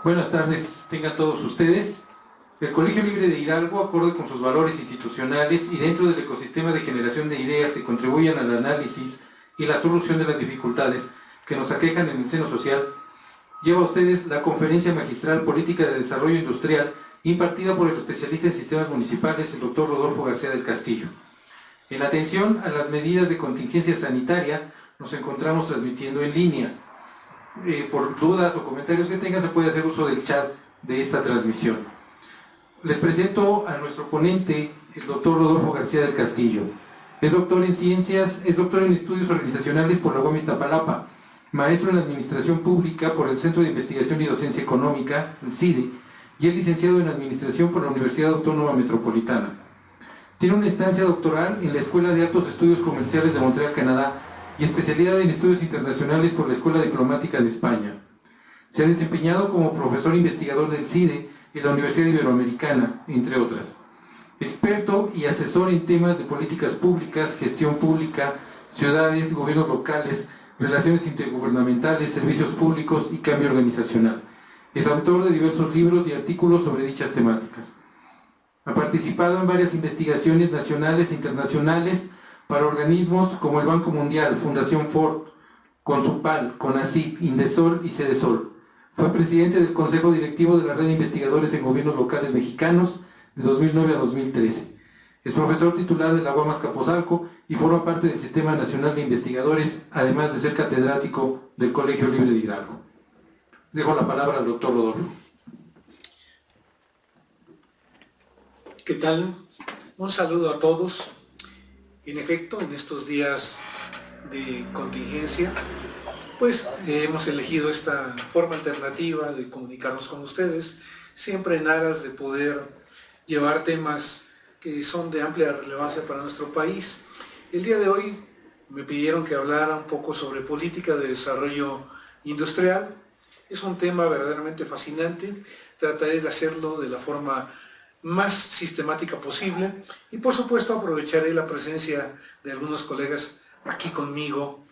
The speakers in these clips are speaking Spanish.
Buenas tardes, tengan todos ustedes. El Colegio Libre de Hidalgo, acorde con sus valores institucionales y dentro del ecosistema de generación de ideas que contribuyan al análisis y la solución de las dificultades que nos aquejan en el seno social, lleva a ustedes la Conferencia Magistral Política de Desarrollo Industrial impartida por el especialista en sistemas municipales, el doctor Rodolfo García del Castillo. En atención a las medidas de contingencia sanitaria, nos encontramos transmitiendo en línea. Por dudas o comentarios que tengan, se puede hacer uso del chat de esta transmisión. Les presento a nuestro ponente, el doctor Rodolfo García del Castillo. Es doctor en ciencias, es doctor en estudios organizacionales por la UAM Iztapalapa, maestro en administración pública por el Centro de Investigación y Docencia Económica, el CIDE, y es licenciado en administración por la Universidad Autónoma Metropolitana. Tiene una estancia doctoral en la Escuela de Altos Estudios Comerciales de Montreal, Canadá, y especialidad en estudios internacionales por la Escuela Diplomática de España. Se ha desempeñado como profesor investigador del CIDE en la Universidad Iberoamericana, entre otras. Experto y asesor en temas de políticas públicas, gestión pública, ciudades, gobiernos locales, relaciones intergubernamentales, servicios públicos y cambio organizacional. Es autor de diversos libros y artículos sobre dichas temáticas. Ha participado en varias investigaciones nacionales e internacionales para organismos como el Banco Mundial, Fundación Ford, Consupal, CONACYT, Indesol y Cedesol. Fue presidente del Consejo Directivo de la Red de Investigadores en Gobiernos Locales Mexicanos de 2009 a 2013. Es profesor titular de la UAM Azcapotzalco y forma parte del Sistema Nacional de Investigadores, además de ser catedrático del Colegio Libre de Hidalgo. Dejo la palabra al doctor Rodolfo. ¿Qué tal? Un saludo a todos. En efecto, en estos días de contingencia, pues hemos elegido esta forma alternativa de comunicarnos con ustedes, siempre en aras de poder llevar temas que son de amplia relevancia para nuestro país. El día de hoy me pidieron que hablara un poco sobre política de desarrollo industrial. Es un tema verdaderamente fascinante. Trataré de hacerlo de la forma más sistemática posible y por supuesto aprovecharé la presencia de algunos colegas aquí conmigo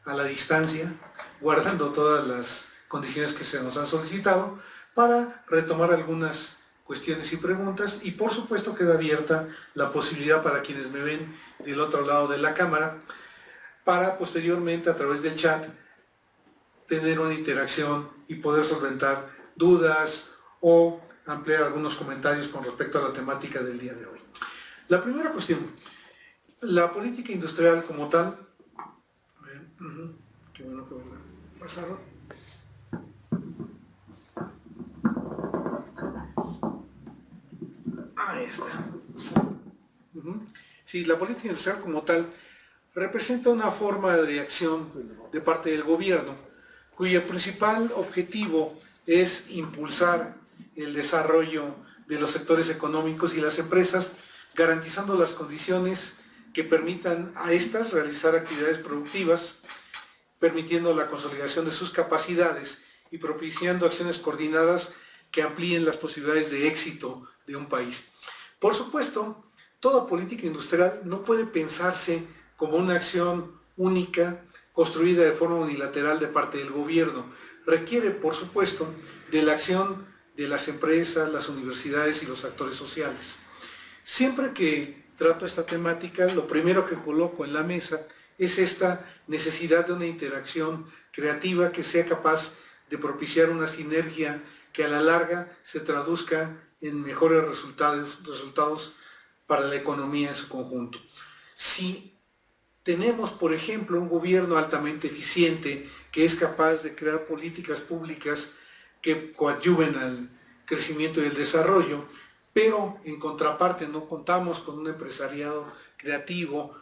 a la distancia, guardando todas las condiciones que se nos han solicitado para retomar algunas cuestiones y preguntas, y por supuesto queda abierta la posibilidad para quienes me ven del otro lado de la cámara para posteriormente a través del chat tener una interacción y poder solventar dudas o ampliar algunos comentarios con respecto a la temática del día de hoy. La primera cuestión, la política industrial como tal, qué bueno que me pasaron. Ahí está. Sí, la política industrial como tal representa una forma de acción de parte del gobierno, cuyo principal objetivo es impulsar el desarrollo de los sectores económicos y las empresas, garantizando las condiciones que permitan a estas realizar actividades productivas, permitiendo la consolidación de sus capacidades y propiciando acciones coordinadas que amplíen las posibilidades de éxito de un país. Por supuesto, toda política industrial no puede pensarse como una acción única, construida de forma unilateral de parte del gobierno. Requiere, por supuesto, de la acción de las empresas, las universidades y los actores sociales. Siempre que trato esta temática, lo primero que coloco en la mesa es esta necesidad de una interacción creativa que sea capaz de propiciar una sinergia que a la larga se traduzca en mejores resultados para la economía en su conjunto. Si tenemos, por ejemplo, un gobierno altamente eficiente que es capaz de crear políticas públicas que coadyuven al crecimiento y el desarrollo, pero en contraparte no contamos con un empresariado creativo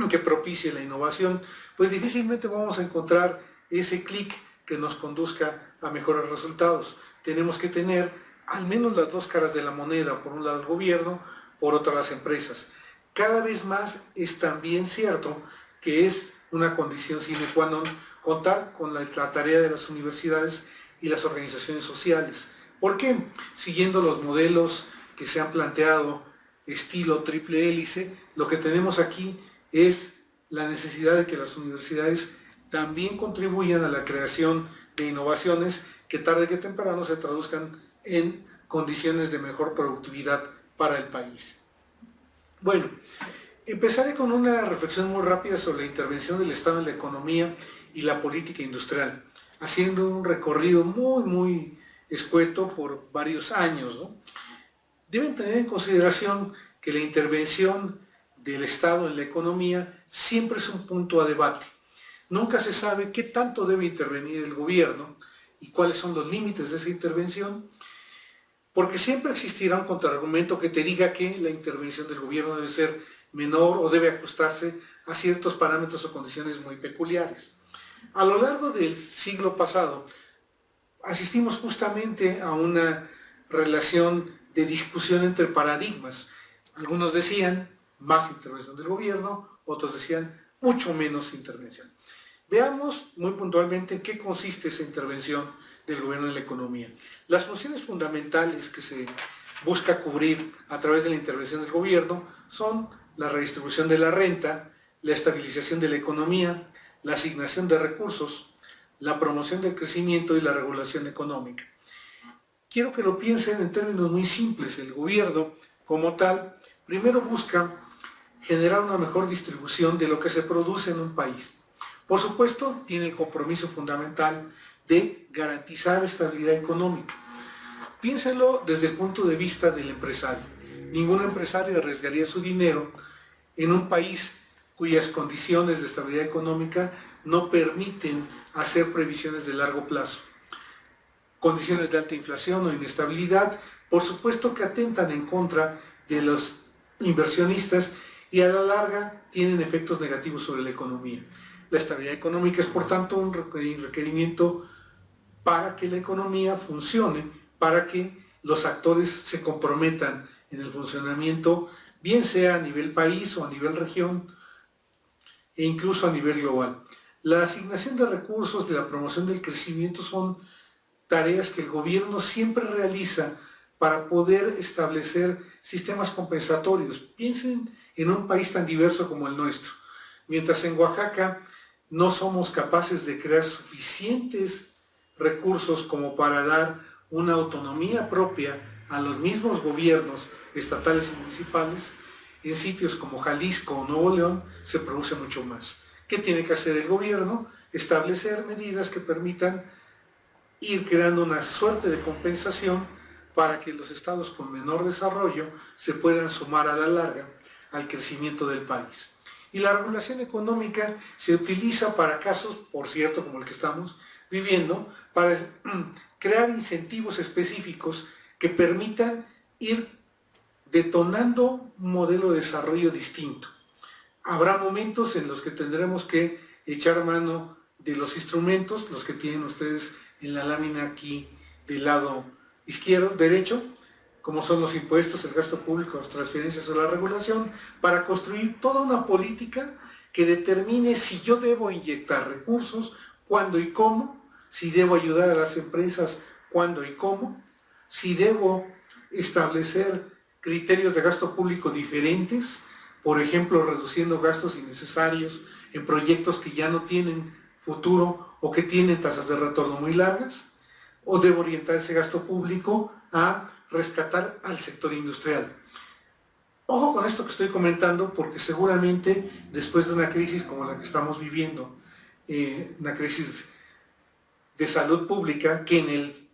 que propicie la innovación, pues difícilmente vamos a encontrar ese clic que nos conduzca a mejores resultados. Tenemos que tener al menos las dos caras de la moneda, por un lado el gobierno, por otro las empresas. Cada vez más es también cierto que es una condición sine qua non contar con la tarea de las universidades y las organizaciones sociales. ¿Por qué? Siguiendo los modelos que se han planteado estilo triple hélice, lo que tenemos aquí es la necesidad de que las universidades también contribuyan a la creación de innovaciones que que tarde que temprano se traduzcan en condiciones de mejor productividad para el país. Bueno, empezaré con una reflexión muy rápida sobre la intervención del Estado en la economía y la política industrial, haciendo un recorrido muy escueto por varios años, ¿no? Deben tener en consideración que la intervención del Estado en la economía siempre es un punto a debate. Nunca se sabe qué tanto debe intervenir el gobierno y cuáles son los límites de esa intervención, porque siempre existirá un contraargumento que te diga que la intervención del gobierno debe ser menor o debe ajustarse a ciertos parámetros o condiciones muy peculiares. A lo largo del siglo pasado, asistimos justamente a una relación de discusión entre paradigmas. Algunos decían más intervención del gobierno, otros decían mucho menos intervención. Veamos muy puntualmente en qué consiste esa intervención del gobierno en la economía. Las funciones fundamentales que se busca cubrir a través de la intervención del gobierno son la redistribución de la renta, la estabilización de la economía, la asignación de recursos, la promoción del crecimiento y la regulación económica. Quiero que lo piensen en términos muy simples. El gobierno, como tal, primero busca generar una mejor distribución de lo que se produce en un país. Por supuesto, tiene el compromiso fundamental de garantizar estabilidad económica. Piénsenlo desde el punto de vista del empresario. Ningún empresario arriesgaría su dinero en un país cuyas condiciones de estabilidad económica no permiten hacer previsiones de largo plazo. Condiciones de alta inflación o inestabilidad, por supuesto que atentan en contra de los inversionistas y a la larga tienen efectos negativos sobre la economía. La estabilidad económica es, por tanto, un requerimiento para que la economía funcione, para que los actores se comprometan en el funcionamiento, bien sea a nivel país o a nivel región e incluso a nivel global. La asignación de recursos, de la promoción del crecimiento son tareas que el gobierno siempre realiza para poder establecer sistemas compensatorios. Piensen en un país tan diverso como el nuestro. Mientras en Oaxaca no somos capaces de crear suficientes recursos como para dar una autonomía propia a los mismos gobiernos estatales y municipales, en sitios como Jalisco o Nuevo León se produce mucho más. ¿Qué tiene que hacer el gobierno? Establecer medidas que permitan ir creando una suerte de compensación para que los estados con menor desarrollo se puedan sumar a la larga al crecimiento del país. Y la regulación económica se utiliza para casos, por cierto, como el que estamos viviendo, para crear incentivos específicos que permitan ir detonando un modelo de desarrollo distinto. Habrá momentos en los que tendremos que echar mano de los instrumentos, los que tienen ustedes en la lámina aquí del lado derecho, como son los impuestos, el gasto público, las transferencias o la regulación, para construir toda una política que determine si yo debo inyectar recursos, cuándo y cómo, si debo ayudar a las empresas, cuándo y cómo, si debo establecer criterios de gasto público diferentes, por ejemplo, reduciendo gastos innecesarios en proyectos que ya no tienen futuro o que tienen tasas de retorno muy largas, o debo orientar ese gasto público a rescatar al sector industrial. Ojo con esto que estoy comentando, porque seguramente después de una crisis como la que estamos viviendo, una crisis de salud pública que en el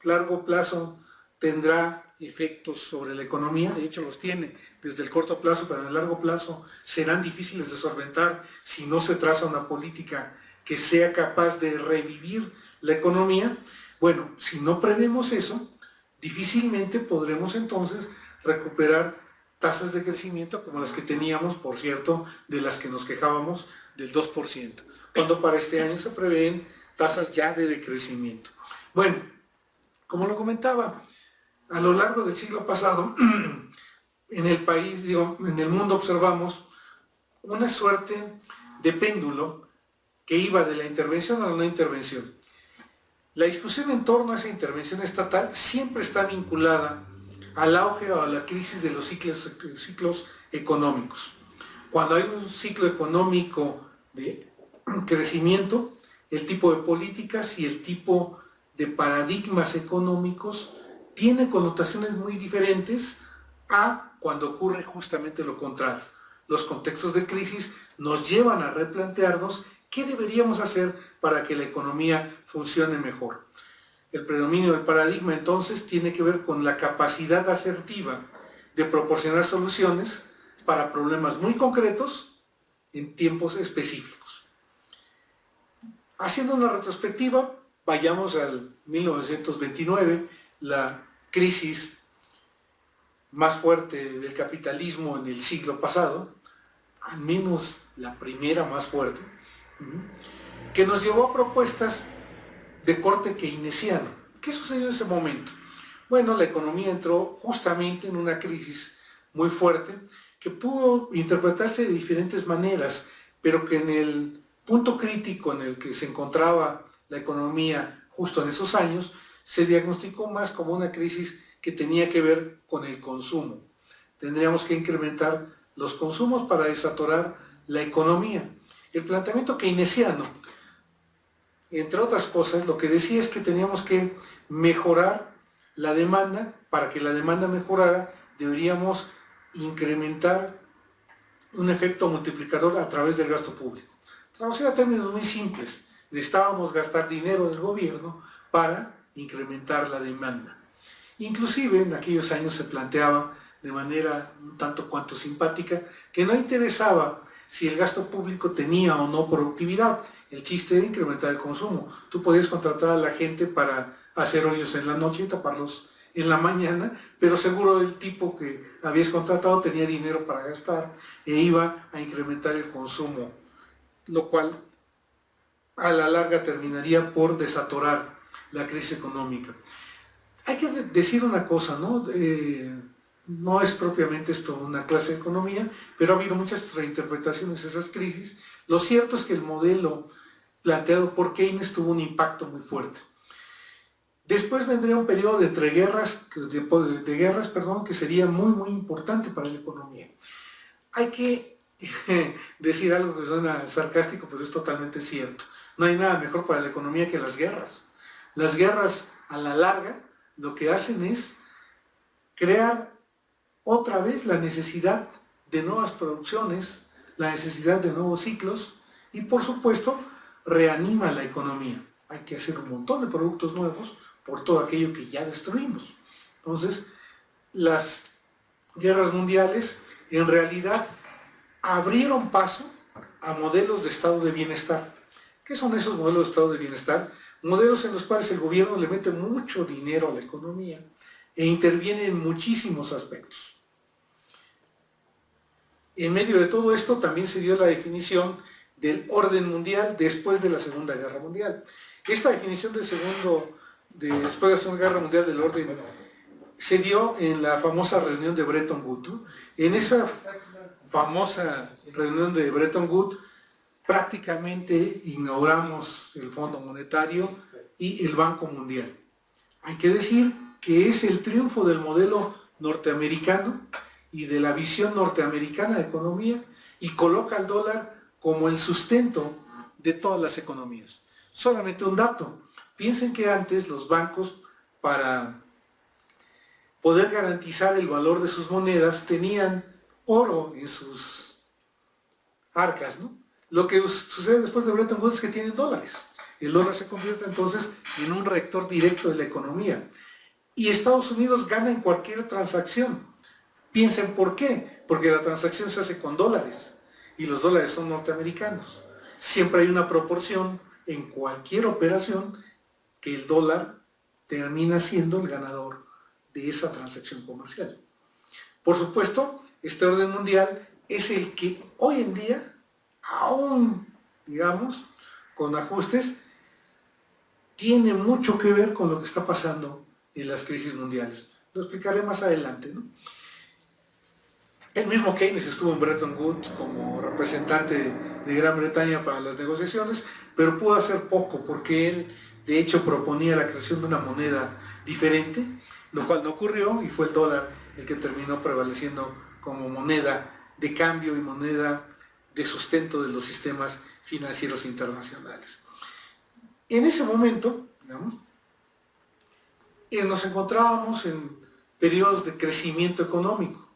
largo plazo tendrá efectos sobre la economía, de hecho los tiene desde el corto plazo, pero en el largo plazo serán difíciles de solventar si no se traza una política que sea capaz de revivir la economía. Bueno, si no prevemos eso, difícilmente podremos entonces recuperar tasas de crecimiento como las que teníamos, por cierto, de las que nos quejábamos, del 2%, cuando para este año se prevén tasas ya de decrecimiento. Bueno, como lo comentaba, a lo largo del siglo pasado, en el país, en el mundo observamos una suerte de péndulo que iba de la intervención a la no intervención. La discusión en torno a esa intervención estatal siempre está vinculada al auge o a la crisis de los ciclos económicos. Cuando hay un ciclo económico de crecimiento, el tipo de políticas y el tipo de paradigmas económicos tiene connotaciones muy diferentes a cuando ocurre justamente lo contrario. Los contextos de crisis nos llevan a replantearnos qué deberíamos hacer para que la economía funcione mejor. El predominio del paradigma entonces tiene que ver con la capacidad asertiva de proporcionar soluciones para problemas muy concretos en tiempos específicos. Haciendo una retrospectiva, vayamos al 1929, la crisis más fuerte del capitalismo en el siglo pasado, al menos la primera más fuerte, que nos llevó a propuestas de corte keynesiano. ¿Qué sucedió en ese momento? Bueno, la economía entró justamente en una crisis muy fuerte que pudo interpretarse de diferentes maneras, pero que en el punto crítico en el que se encontraba la economía justo en esos años, se diagnosticó más como una crisis que tenía que ver con el consumo. Tendríamos que incrementar los consumos para desatorar la economía. El planteamiento keynesiano, entre otras cosas, lo que decía es que teníamos que mejorar la demanda. Para que la demanda mejorara, deberíamos incrementar un efecto multiplicador a través del gasto público. Traducido a términos muy simples, necesitábamos gastar dinero del gobierno para incrementar la demanda. Inclusive en aquellos años se planteaba de manera un tanto cuanto simpática que no interesaba si el gasto público tenía o no productividad. El chiste era incrementar el consumo. Tú podías contratar a la gente para hacer hoyos en la noche y taparlos en la mañana, pero seguro el tipo que habías contratado tenía dinero para gastar e iba a incrementar el consumo, lo cual a la larga terminaría por desatorar la crisis económica. Hay que decir una cosa, ¿no? No es propiamente esto una clase de economía, pero ha habido muchas reinterpretaciones de esas crisis. Lo cierto es que el modelo planteado por Keynes tuvo un impacto muy fuerte. Después vendría un periodo de entreguerras, que sería muy importante para la economía. Hay que decir algo que suena sarcástico, pero es totalmente cierto. No hay nada mejor para la economía que las guerras. Las guerras, a la larga, lo que hacen es crear otra vez la necesidad de nuevas producciones, la necesidad de nuevos ciclos y, por supuesto, reanima la economía. Hay que hacer un montón de productos nuevos por todo aquello que ya destruimos. Entonces, las guerras mundiales en realidad abrieron paso a modelos de estado de bienestar. ¿Qué son esos modelos de estado de bienestar? Modelos en los cuales el gobierno le mete mucho dinero a la economía e interviene en muchísimos aspectos. En medio de todo esto también se dio la definición del orden mundial después de la Segunda Guerra Mundial. Esta definición después de la Segunda Guerra Mundial del orden se dio en la famosa reunión de Bretton Woods, ¿no? En esa famosa reunión de Bretton Woods prácticamente inauguramos el Fondo Monetario y el Banco Mundial. Hay que decir que es el triunfo del modelo norteamericano y de la visión norteamericana de economía y coloca al dólar como el sustento de todas las economías. Solamente un dato. Piensen que antes los bancos, para poder garantizar el valor de sus monedas, tenían oro en sus arcas, ¿no? Lo que sucede después de Bretton Woods es que tienen dólares. El dólar se convierte entonces en un rector directo de la economía. Y Estados Unidos gana en cualquier transacción. Piensen por qué. Porque la transacción se hace con dólares y los dólares son norteamericanos. Siempre hay una proporción en cualquier operación que el dólar termina siendo el ganador de esa transacción comercial. Por supuesto, este orden mundial es el que hoy en día, aún, digamos, con ajustes, tiene mucho que ver con lo que está pasando en las crisis mundiales. Lo explicaré más adelante, ¿no? El mismo Keynes estuvo en Bretton Woods como representante de Gran Bretaña para las negociaciones, pero pudo hacer poco porque él, de hecho, proponía la creación de una moneda diferente, lo cual no ocurrió y fue el dólar el que terminó prevaleciendo como moneda de cambio y moneda de sustento de los sistemas financieros internacionales. En ese momento, digamos, nos encontrábamos en periodos de crecimiento económico,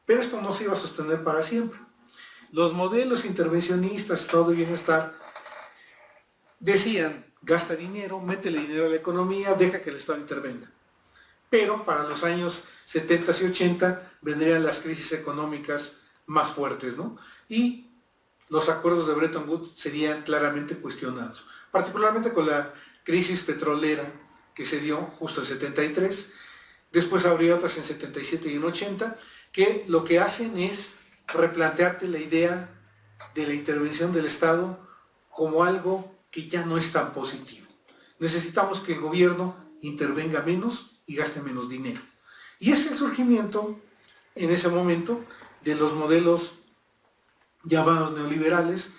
pero esto no se iba a sostener para siempre. Los modelos intervencionistas, estado de bienestar, decían, gasta dinero, métele dinero a la economía, deja que el Estado intervenga. Pero para los años 70 y 80 vendrían las crisis económicas más fuertes, ¿no? Y los acuerdos de Bretton Woods serían claramente cuestionados, particularmente con la crisis petrolera que se dio justo en 73, después habría otras en 77 y en 80, que lo que hacen es replantearte la idea de la intervención del Estado como algo que ya no es tan positivo. Necesitamos que el gobierno intervenga menos y gaste menos dinero. Y es el surgimiento, en ese momento, de los modelos llamados neoliberales,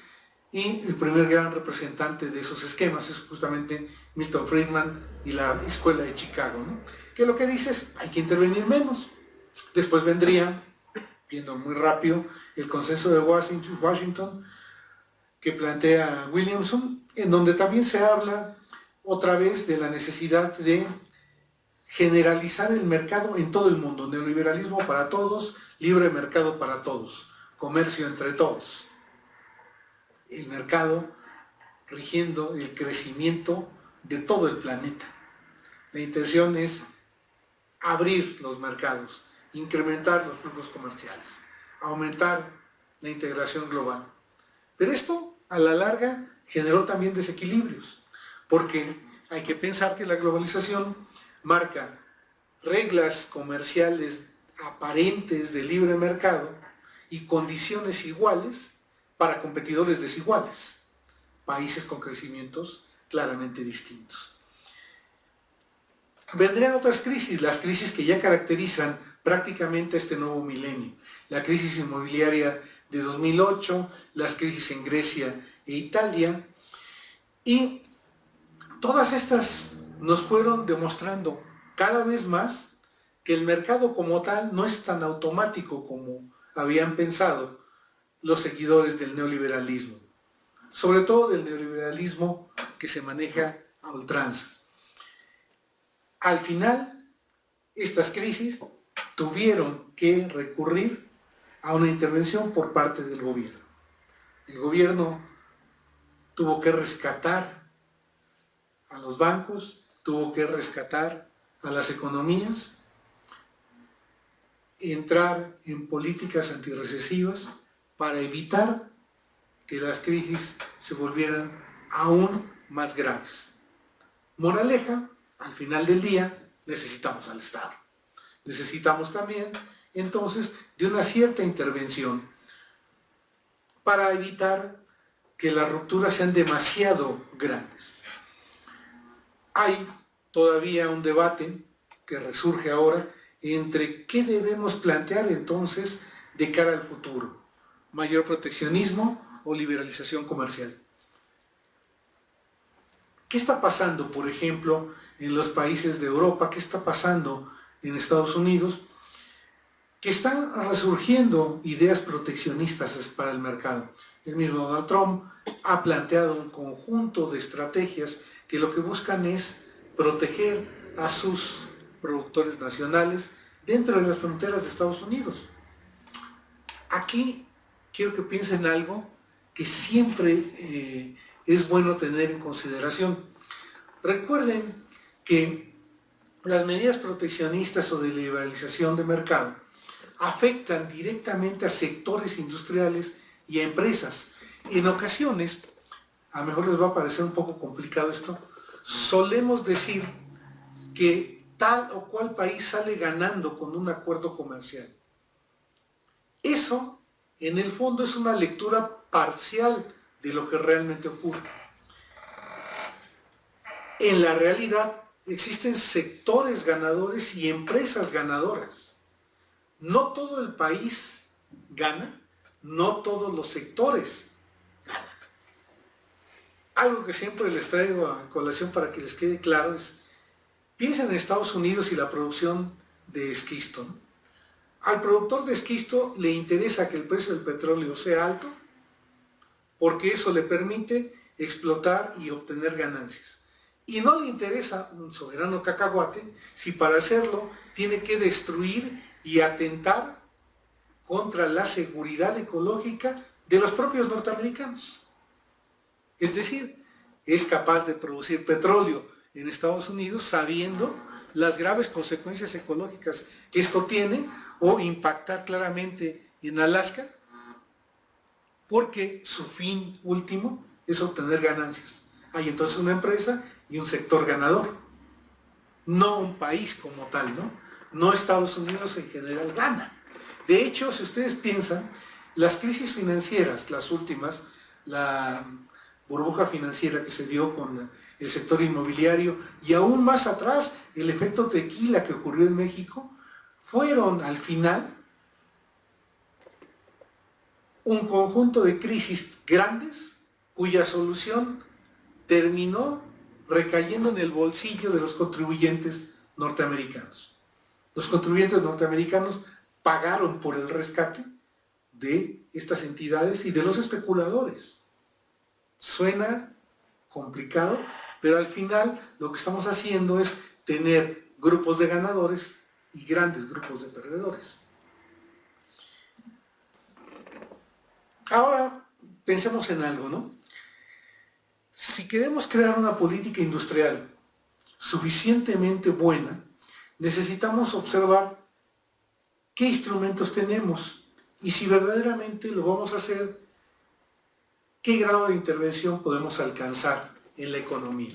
y el primer gran representante de esos esquemas es justamente Milton Friedman y la Escuela de Chicago, ¿no? Que lo que dice es, hay que intervenir menos. Después vendría, viendo muy rápido, el consenso de Washington, que plantea Williamson, en donde también se habla otra vez de la necesidad de generalizar el mercado en todo el mundo, neoliberalismo para todos, libre mercado para todos, comercio entre todos. El mercado rigiendo el crecimiento de todo el planeta. La intención es abrir los mercados, incrementar los flujos comerciales, aumentar la integración global. Pero esto, a la larga, generó también desequilibrios, porque hay que pensar que la globalización marca reglas comerciales aparentes de libre mercado y condiciones iguales para competidores desiguales, países con crecimientos claramente distintos. Vendrían otras crisis, las crisis que ya caracterizan prácticamente este nuevo milenio. La crisis inmobiliaria de 2008, las crisis en Grecia e Italia, y todas estas nos fueron demostrando cada vez más que el mercado como tal no es tan automático como habían pensado los seguidores del neoliberalismo, sobre todo del neoliberalismo que se maneja a ultranza. Al final, estas crisis tuvieron que recurrir a una intervención por parte del gobierno. El gobierno tuvo que rescatar a los bancos, tuvo que rescatar a las economías, entrar en políticas antirrecesivas para evitar que las crisis se volvieran aún más graves. Moraleja, al final del día necesitamos al Estado. Necesitamos también, entonces, de una cierta intervención para evitar que las rupturas sean demasiado grandes. Hay todavía un debate que resurge ahora entre qué debemos plantear entonces de cara al futuro: mayor proteccionismo o liberalización comercial. ¿Qué está pasando, por ejemplo, en los países de Europa? ¿Qué está pasando en Estados Unidos? Que están resurgiendo ideas proteccionistas para el mercado. El mismo Donald Trump ha planteado un conjunto de estrategias que lo que buscan es proteger a sus productores nacionales dentro de las fronteras de Estados Unidos. Aquí quiero que piensen algo que siempre es bueno tener en consideración. Recuerden que las medidas proteccionistas o de liberalización de mercado afectan directamente a sectores industriales y a empresas. En ocasiones, a lo mejor les va a parecer un poco complicado esto, solemos decir que tal o cual país sale ganando con un acuerdo comercial. Eso, en el fondo, es una lectura parcial de lo que realmente ocurre. En la realidad, existen sectores ganadores y empresas ganadoras. No todo el país gana, no todos los sectores ganan. Algo que siempre les traigo a colación para que les quede claro es, piensen en Estados Unidos y la producción de esquisto, ¿no? Al productor de esquisto le interesa que el precio del petróleo sea alto porque eso le permite explotar y obtener ganancias. Y no le interesa un soberano cacahuate si para hacerlo tiene que destruir y atentar contra la seguridad ecológica de los propios norteamericanos. Es decir, es capaz de producir petróleo en Estados Unidos sabiendo las graves consecuencias ecológicas que esto tiene, o impactar claramente en Alaska, porque su fin último es obtener ganancias. Hay entonces una empresa y un sector ganador, no un país como tal, ¿no? No Estados Unidos en general gana. De hecho, si ustedes piensan, las crisis financieras, las últimas, la burbuja financiera que se dio con el sector inmobiliario y aún más atrás el efecto tequila que ocurrió en México, fueron al final un conjunto de crisis grandes cuya solución terminó recayendo en el bolsillo de los contribuyentes norteamericanos. Los contribuyentes norteamericanos pagaron por el rescate de estas entidades y de los especuladores. Suena complicado, pero al final lo que estamos haciendo es tener grupos de ganadores y grandes grupos de perdedores. Ahora pensemos en algo, ¿no? Si queremos crear una política industrial suficientemente buena, necesitamos observar qué instrumentos tenemos y si verdaderamente lo vamos a hacer, qué grado de intervención podemos alcanzar en la economía.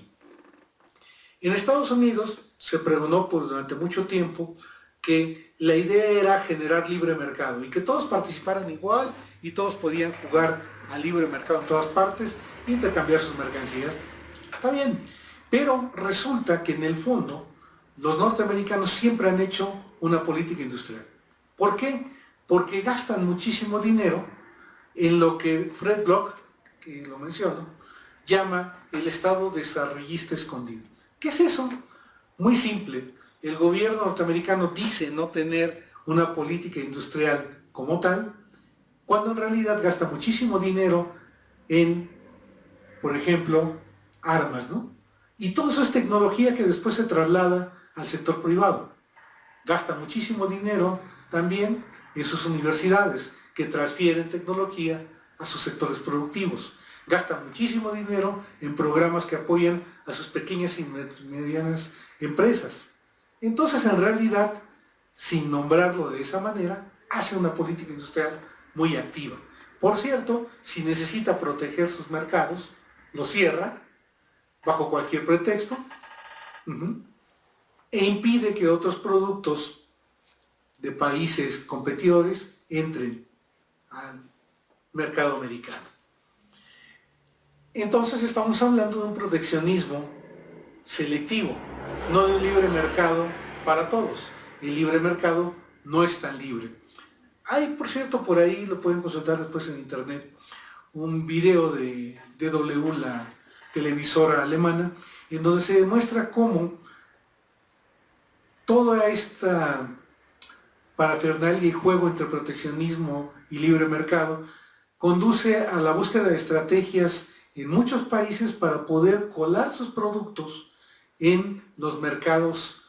En Estados Unidos se pregonó durante mucho tiempo que la idea era generar libre mercado y que todos participaran igual y todos podían jugar al libre mercado en todas partes, intercambiar sus mercancías. Está bien, pero resulta que en el fondo los norteamericanos siempre han hecho una política industrial. ¿Por qué? Porque gastan muchísimo dinero en lo que Fred Block, que lo menciono, llama el Estado desarrollista escondido. ¿Qué es eso? Muy simple. El gobierno norteamericano dice no tener una política industrial como tal, cuando en realidad gasta muchísimo dinero en, por ejemplo, armas, ¿no? Y todo eso es tecnología que después se traslada al sector privado. Gasta muchísimo dinero también en sus universidades, que transfieren tecnología a sus sectores productivos. Gasta muchísimo dinero en programas que apoyan a sus pequeñas y medianas empresas. Entonces, en realidad, sin nombrarlo de esa manera, hace una política industrial muy activa. Por cierto, si necesita proteger sus mercados, los cierra bajo cualquier pretexto e impide que otros productos de países competidores entren al mercado americano. Entonces estamos hablando de un proteccionismo selectivo, no de un libre mercado para todos. El libre mercado no es tan libre. Hay, por cierto, por ahí, lo pueden consultar después en internet, un video de DW, la televisora alemana, en donde se demuestra cómo toda esta parafernalia y juego entre proteccionismo y libre mercado conduce a la búsqueda de estrategias en muchos países para poder colar sus productos en los mercados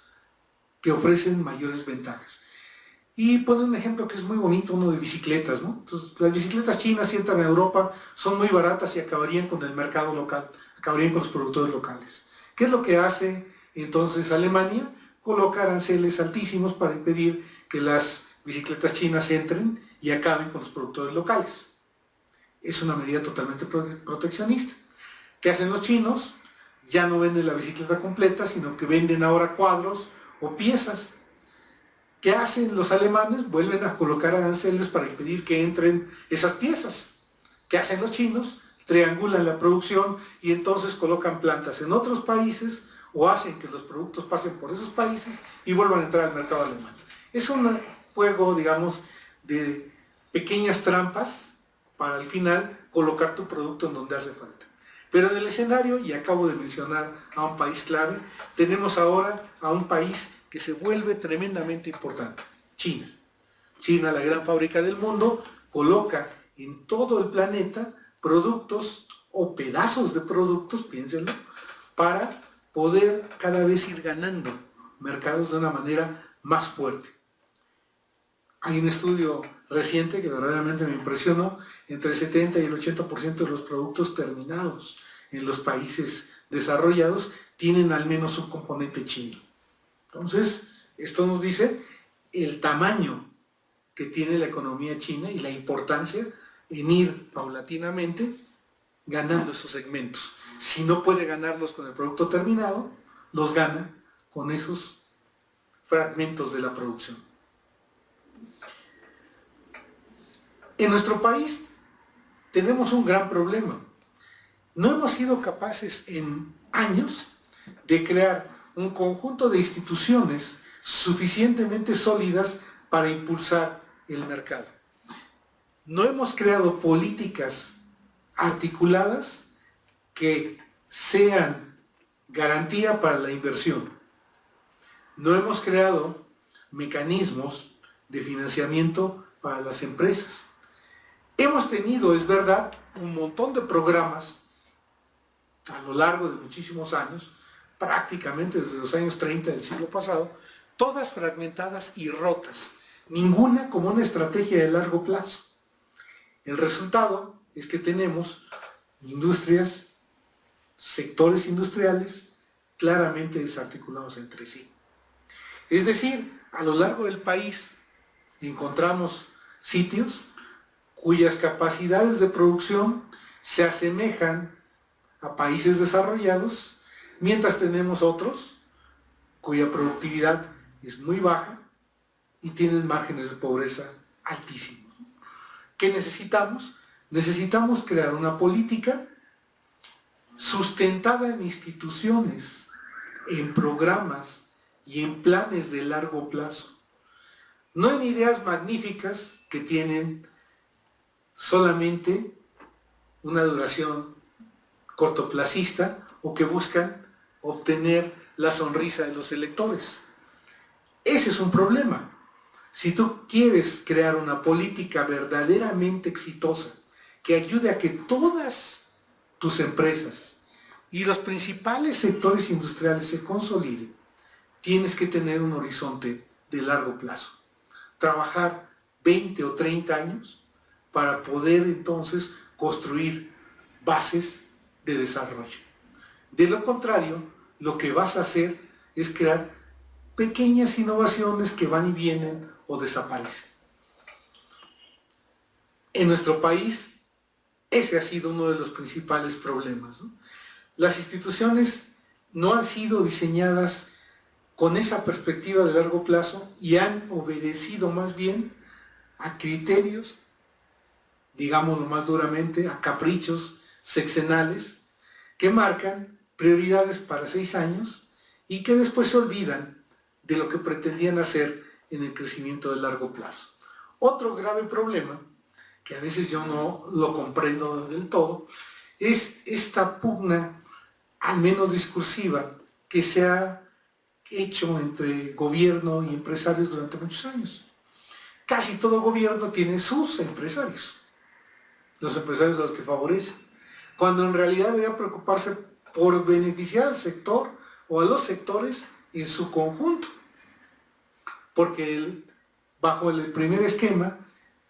que ofrecen mayores ventajas. Y pone un ejemplo que es muy bonito, uno de bicicletas, ¿no? Entonces, las bicicletas chinas, si entran a Europa, son muy baratas y acabarían con el mercado local, acabarían con los productores locales. ¿Qué es lo que hace entonces Alemania? Coloca aranceles altísimos para impedir que las bicicletas chinas entren y acaben con los productores locales. Es una medida totalmente proteccionista. ¿Qué hacen los chinos? Ya no venden la bicicleta completa, sino que venden ahora cuadros o piezas. ¿Qué hacen los alemanes? Vuelven a colocar aranceles para impedir que entren esas piezas. ¿Qué hacen los chinos? Triangulan la producción y entonces colocan plantas en otros países o hacen que los productos pasen por esos países y vuelvan a entrar al mercado alemán. Es un juego, digamos, de pequeñas trampas para al final colocar tu producto en donde hace falta. Pero en el escenario, y acabo de mencionar a un país clave, tenemos ahora a un país que se vuelve tremendamente importante, China. China, la gran fábrica del mundo, coloca en todo el planeta productos o pedazos de productos, piénsenlo, para poder cada vez ir ganando mercados de una manera más fuerte. Hay un estudio reciente que verdaderamente me impresionó: entre el 70 y el 80% de los productos terminados en los países desarrollados tienen al menos un componente chino. Entonces, esto nos dice el tamaño que tiene la economía china y la importancia en ir paulatinamente ganando esos segmentos. Si no puede ganarlos con el producto terminado, los gana con esos fragmentos de la producción. En nuestro país tenemos un gran problema. No hemos sido capaces en años de crear un conjunto de instituciones suficientemente sólidas para impulsar el mercado. No hemos creado políticas articuladas que sean garantía para la inversión. No hemos creado mecanismos de financiamiento para las empresas. Hemos tenido, es verdad, un montón de programas a lo largo de muchísimos años, prácticamente desde los años 30 del siglo pasado, todas fragmentadas y rotas, ninguna como una estrategia de largo plazo. El resultado es que tenemos industrias, sectores industriales claramente desarticulados entre sí. Es decir, a lo largo del país encontramos sitios cuyas capacidades de producción se asemejan a países desarrollados, mientras tenemos otros cuya productividad es muy baja y tienen márgenes de pobreza altísimos. ¿Qué necesitamos? Necesitamos crear una política sustentada en instituciones, en programas y en planes de largo plazo. No en ideas magníficas que tienen solamente una duración cortoplacista o que buscan obtener la sonrisa de los electores. Ese es un problema. Si tú quieres crear una política verdaderamente exitosa que ayude a que todas tus empresas y los principales sectores industriales se consoliden, tienes que tener un horizonte de largo plazo. Trabajar 20 o 30 años para poder entonces construir bases de desarrollo. De lo contrario, lo que vas a hacer es crear pequeñas innovaciones que van y vienen o desaparecen. En nuestro país, ese ha sido uno de los principales problemas, ¿no? Las instituciones no han sido diseñadas con esa perspectiva de largo plazo y han obedecido más bien a criterios, digámoslo más duramente, a caprichos sexenales que marcan prioridades para 6 años y que después se olvidan de lo que pretendían hacer en el crecimiento de largo plazo. Otro grave problema, que a veces yo no lo comprendo del todo, es esta pugna, al menos discursiva, que se ha hecho entre gobierno y empresarios durante muchos años. Casi todo gobierno tiene sus empresarios, los empresarios a los que favorecen, cuando en realidad debería preocuparse por beneficiar al sector o a los sectores en su conjunto, porque bajo el primer esquema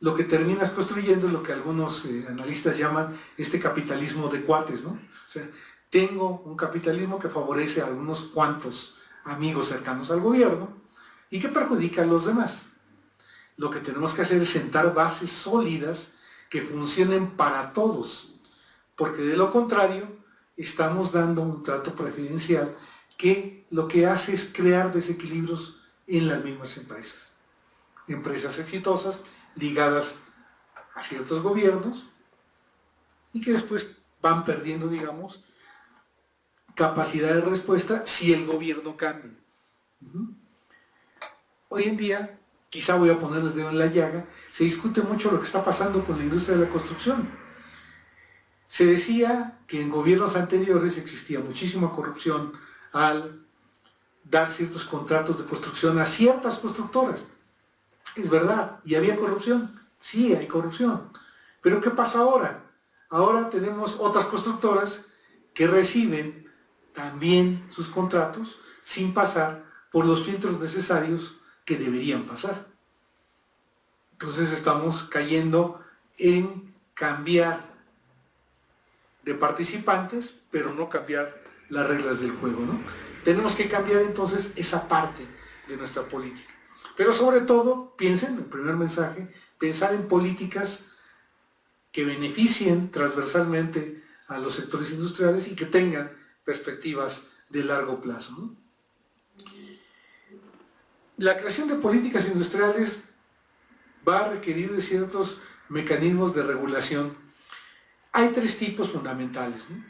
lo que terminas construyendo es lo que algunos analistas llaman este capitalismo de cuates, ¿no? O sea, tengo un capitalismo que favorece a algunos cuantos amigos cercanos al gobierno y que perjudica a los demás. Lo que tenemos que hacer es sentar bases sólidas que funcionen para todos, porque de lo contrario estamos dando un trato preferencial que lo que hace es crear desequilibrios en las mismas empresas. Empresas exitosas ligadas a ciertos gobiernos y que después van perdiendo, digamos, capacidad de respuesta si el gobierno cambia. Hoy en día, quizá voy a poner el dedo en la llaga, se discute mucho lo que está pasando con la industria de la construcción. Se decía que en gobiernos anteriores existía muchísima corrupción al dar ciertos contratos de construcción a ciertas constructoras. Es verdad, ¿y había corrupción? Sí, hay corrupción. Pero ¿qué pasa ahora? Ahora tenemos otras constructoras que reciben también sus contratos sin pasar por los filtros necesarios que deberían pasar. Entonces estamos cayendo en cambiar de participantes, pero no cambiar las reglas del juego, ¿no? Tenemos que cambiar entonces esa parte de nuestra política. Pero sobre todo, piensen, el primer mensaje, pensar en políticas que beneficien transversalmente a los sectores industriales y que tengan perspectivas de largo plazo, ¿no? La creación de políticas industriales va a requerir de ciertos mecanismos de regulación. Hay tres tipos fundamentales, ¿no?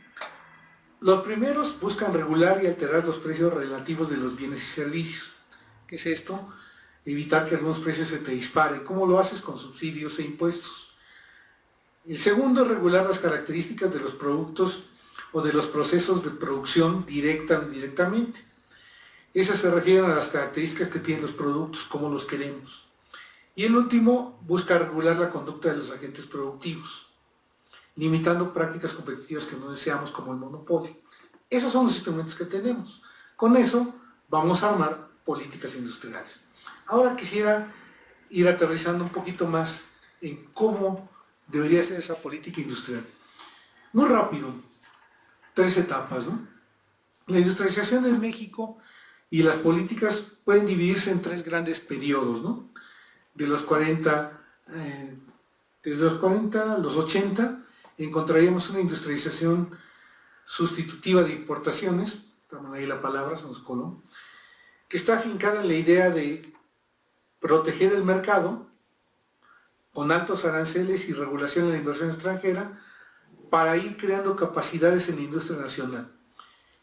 Los primeros buscan regular y alterar los precios relativos de los bienes y servicios. ¿Qué es esto? Evitar que algunos precios se te disparen. ¿Cómo lo haces? Con subsidios e impuestos. El segundo es regular las características de los productos o de los procesos de producción directa o indirectamente. Esas se refieren a las características que tienen los productos, cómo los queremos. Y el último busca regular la conducta de los agentes productivos, limitando prácticas competitivas que no deseamos como el monopolio. Esos son los instrumentos que tenemos. Con eso vamos a armar políticas industriales. Ahora quisiera ir aterrizando un poquito más en cómo debería ser esa política industrial. Muy rápido, tres etapas, ¿no? La industrialización en México y las políticas pueden dividirse en tres grandes periodos, ¿no? De los 40, desde los 40 a los 80, encontraríamos una industrialización sustitutiva de importaciones, toman ahí la palabra, se nos coló, que está afincada en la idea de proteger el mercado con altos aranceles y regulación de la inversión extranjera para ir creando capacidades en la industria nacional.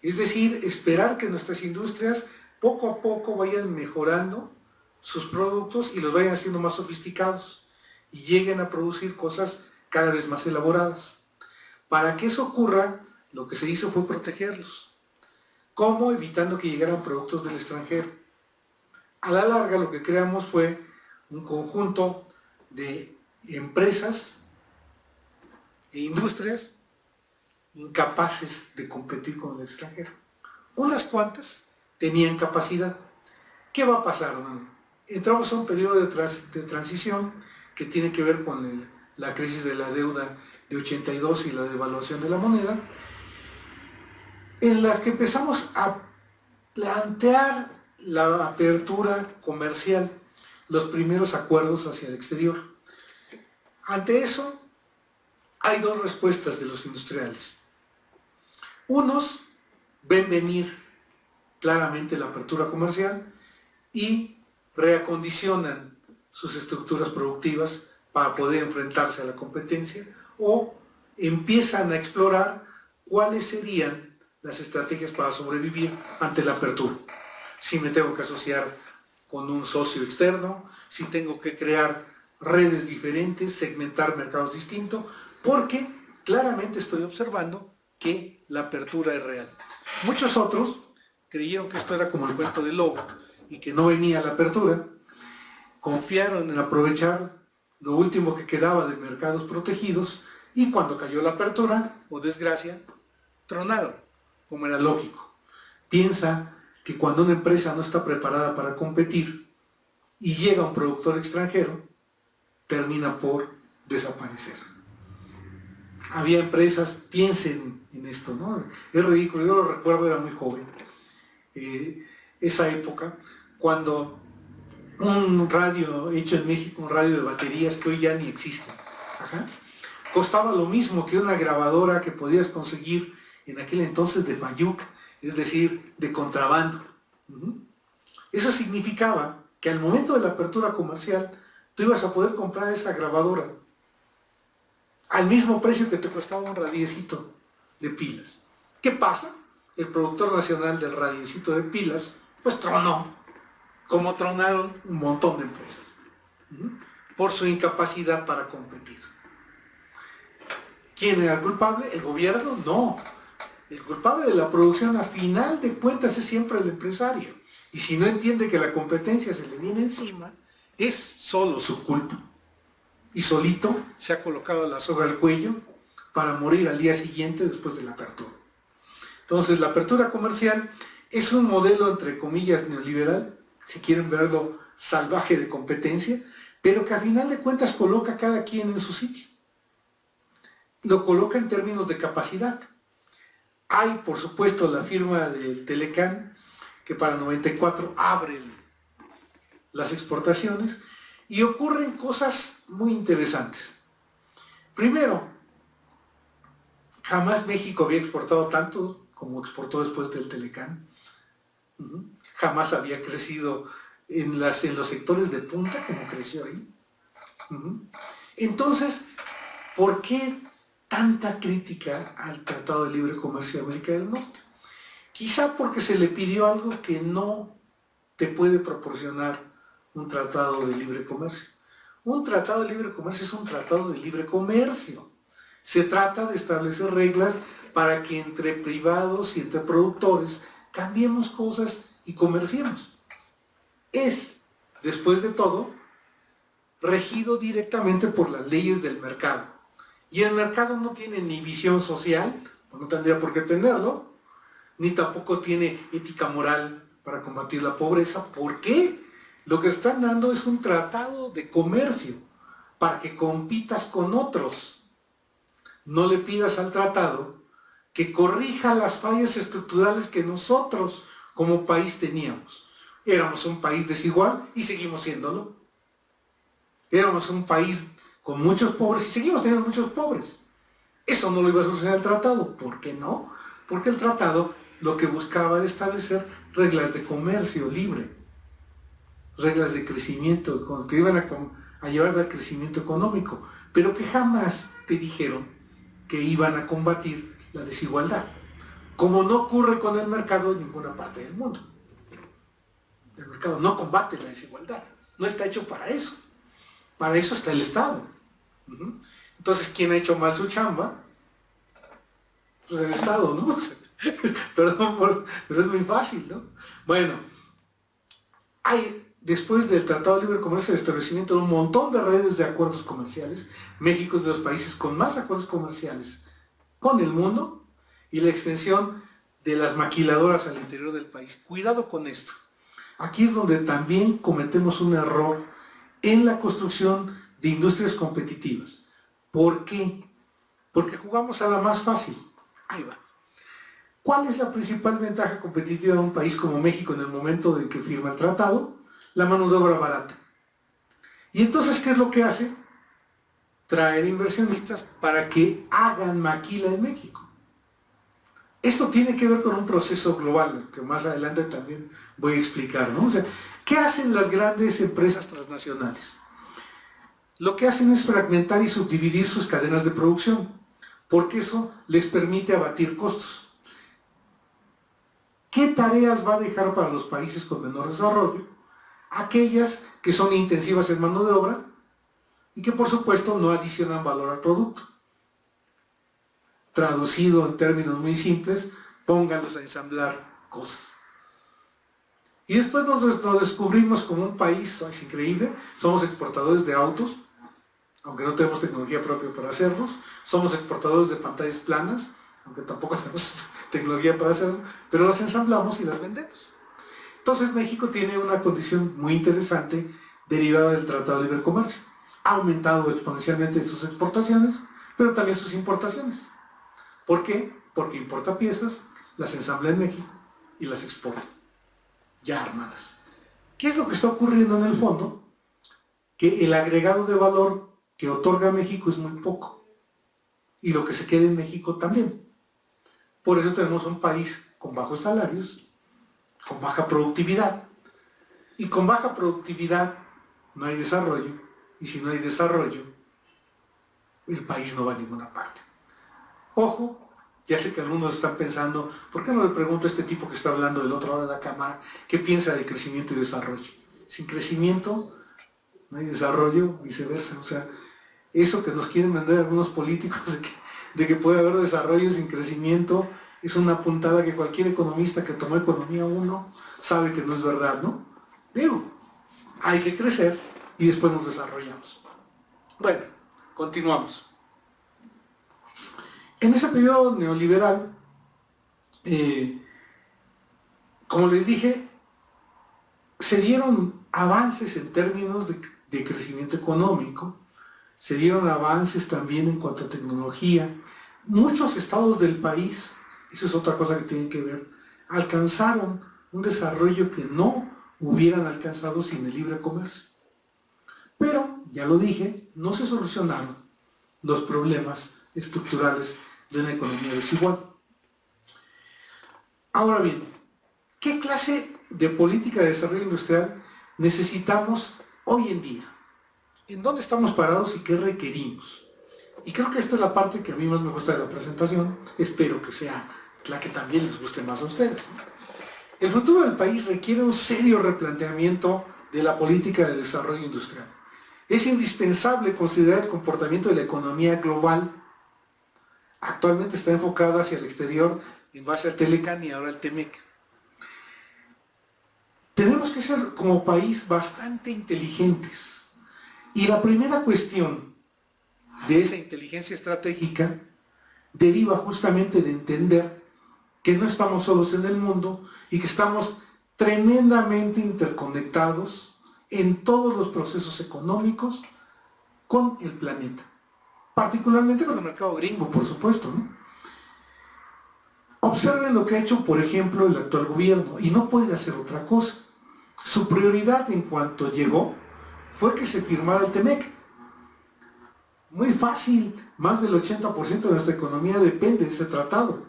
Es decir, esperar que nuestras industrias poco a poco vayan mejorando sus productos y los vayan haciendo más sofisticados y lleguen a producir cosas cada vez más elaboradas. Para que eso ocurra, lo que se hizo fue protegerlos. ¿Cómo? Evitando que llegaran productos del extranjero. A la larga lo que creamos fue un conjunto de empresas e industrias incapaces de competir con el extranjero. Unas cuantas tenían capacidad. ¿Qué va a pasar, hermano? Entramos a un periodo de transición que tiene que ver con la crisis de la deuda de 82 y la devaluación de la moneda, en las que empezamos a plantear la apertura comercial, los primeros acuerdos hacia el exterior. Ante eso, hay dos respuestas de los industriales. Unos ven venir claramente la apertura comercial y reacondicionan sus estructuras productivas para poder enfrentarse a la competencia, o empiezan a explorar cuáles serían las estrategias para sobrevivir ante la apertura. Si me tengo que asociar con un socio externo, si tengo que crear redes diferentes, segmentar mercados distintos, porque claramente estoy observando que la apertura es real. Muchos otros creyeron que esto era como el cuento del lobo y que no venía la apertura, confiaron en aprovechar lo último que quedaba de mercados protegidos y cuando cayó la apertura, o desgracia, tronaron, como era lógico. Piensa que cuando una empresa no está preparada para competir y llega un productor extranjero, termina por desaparecer. Había empresas, piensen en esto, ¿no? Es ridículo, yo lo recuerdo, era muy joven, esa época, cuando un radio hecho en México, un radio de baterías que hoy ya ni existe, costaba lo mismo que una grabadora que podías conseguir en aquel entonces de Fayuc, es decir, de contrabando. Eso significaba que al momento de la apertura comercial tú ibas a poder comprar esa grabadora al mismo precio que te costaba un radiecito de pilas. ¿Qué pasa? El productor nacional del radiecito de pilas pues tronó, como tronaron un montón de empresas, por su incapacidad para competir. ¿Quién era el culpable? ¿El gobierno? No. El culpable de la producción, a final de cuentas, es siempre el empresario. Y si no entiende que la competencia se le viene encima, es solo su culpa. Y solito se ha colocado la soga al cuello para morir al día siguiente después de la apertura. Entonces, la apertura comercial es un modelo, entre comillas, neoliberal, si quieren verlo salvaje de competencia, pero que a final de cuentas coloca a cada quien en su sitio. Lo coloca en términos de capacidad. Hay, por supuesto, la firma del Telecán, que para 94 abre las exportaciones, y ocurren cosas muy interesantes. Primero, jamás México había exportado tanto como exportó después del Telecán. Jamás había crecido en los sectores de punta como creció ahí. Entonces, ¿por qué tanta crítica al Tratado de Libre Comercio de América del Norte? Quizá porque se le pidió algo que no te puede proporcionar un tratado de libre comercio. Un tratado de libre comercio es un tratado de libre comercio. Se trata de establecer reglas para que entre privados y entre productores cambiemos cosas y comerciemos. Es, después de todo, regido directamente por las leyes del mercado. Y el mercado no tiene ni visión social, no tendría por qué tenerlo, ni tampoco tiene ética moral para combatir la pobreza. ¿Por qué? Lo que están dando es un tratado de comercio para que compitas con otros. No le pidas al tratado que corrija las fallas estructurales que nosotros como país teníamos. Éramos un país desigual y seguimos siéndolo. Éramos un país con muchos pobres y seguimos teniendo muchos pobres. Eso no lo iba a solucionar el tratado. ¿Por qué no? Porque el tratado lo que buscaba era establecer reglas de comercio libre, reglas de crecimiento que iban a llevar al crecimiento económico, pero que jamás te dijeron que iban a combatir la desigualdad, como no ocurre con el mercado en ninguna parte del mundo. El mercado no combate la desigualdad, no está hecho para eso. Para eso está el Estado. Entonces, ¿quién ha hecho mal su chamba? Pues el Estado, ¿no? Perdón, pero es muy fácil, ¿no? Bueno, hay, después del Tratado de Libre Comercio, el establecimiento de un montón de redes de acuerdos comerciales. México es de los países con más acuerdos comerciales con el mundo, y la extensión de las maquiladoras al interior del país. Cuidado con esto. Aquí es donde también cometemos un error en la construcción de industrias competitivas. ¿Por qué? Porque jugamos a la más fácil. Ahí va. ¿Cuál es la principal ventaja competitiva de un país como México en el momento de que firma el tratado? La mano de obra barata. Y entonces, ¿qué es lo que hace? Traer inversionistas para que hagan maquila en México. Esto tiene que ver con un proceso global, que más adelante también voy a explicar, ¿no? O sea, ¿qué hacen las grandes empresas transnacionales? Lo que hacen es fragmentar y subdividir sus cadenas de producción, porque eso les permite abatir costos. ¿Qué tareas va a dejar para los países con menor desarrollo? Aquellas que son intensivas en mano de obra y que por supuesto no adicionan valor al producto. Traducido en términos muy simples, pónganlos a ensamblar cosas. Y después nos descubrimos como un país, es increíble, somos exportadores de autos, aunque no tenemos tecnología propia para hacerlos, somos exportadores de pantallas planas, aunque tampoco tenemos tecnología para hacerlo, pero las ensamblamos y las vendemos. Entonces México tiene una condición muy interesante derivada del Tratado de Libre Comercio. Ha aumentado exponencialmente sus exportaciones, pero también sus importaciones. ¿Por qué? Porque importa piezas, las ensambla en México y las exporta, ya armadas. ¿Qué es lo que está ocurriendo en el fondo? Que el agregado de valor que otorga México es muy poco, y lo que se queda en México también. Por eso tenemos un país con bajos salarios, con baja productividad, y con baja productividad no hay desarrollo, y si no hay desarrollo, el país no va a ninguna parte. Ojo, ya sé que algunos están pensando, ¿por qué no le pregunto a este tipo que está hablando del otro lado de la cámara qué piensa de crecimiento y desarrollo? Sin crecimiento no hay desarrollo, viceversa. O sea, eso que nos quieren vender algunos políticos de que puede haber desarrollo sin crecimiento, es una puntada que cualquier economista que tomó economía 1 sabe que no es verdad, ¿no? Digo, hay que crecer y después nos desarrollamos. Bueno, continuamos. En ese periodo neoliberal, Como les dije, se dieron avances en términos de crecimiento económico, se dieron avances también en cuanto a tecnología. Muchos estados del país, esa es otra cosa que tienen que ver, alcanzaron un desarrollo que no hubieran alcanzado sin el libre comercio. Pero, ya lo dije, no se solucionaron los problemas estructurales de una economía desigual. Ahora bien, ¿qué clase de política de desarrollo industrial necesitamos hoy en día? ¿En dónde estamos parados y qué requerimos? Y creo que esta es la parte que a mí más me gusta de la presentación, espero que sea la que también les guste más a ustedes. El futuro del país requiere un serio replanteamiento de la política de desarrollo industrial. Es indispensable considerar el comportamiento de la economía global. Actualmente está enfocada hacia el exterior en base al Telecan y ahora al TEMEC. Tenemos que ser como país bastante inteligentes. Y la primera cuestión de esa inteligencia estratégica deriva justamente de entender que no estamos solos en el mundo y que estamos tremendamente interconectados en todos los procesos económicos con el planeta, particularmente con el mercado gringo, por supuesto, ¿no? Observen lo que ha hecho, por ejemplo, el actual gobierno, y no puede hacer otra cosa. Su prioridad en cuanto llegó fue que se firmara el TEMEC. Muy fácil, más del 80% de nuestra economía depende de ese tratado.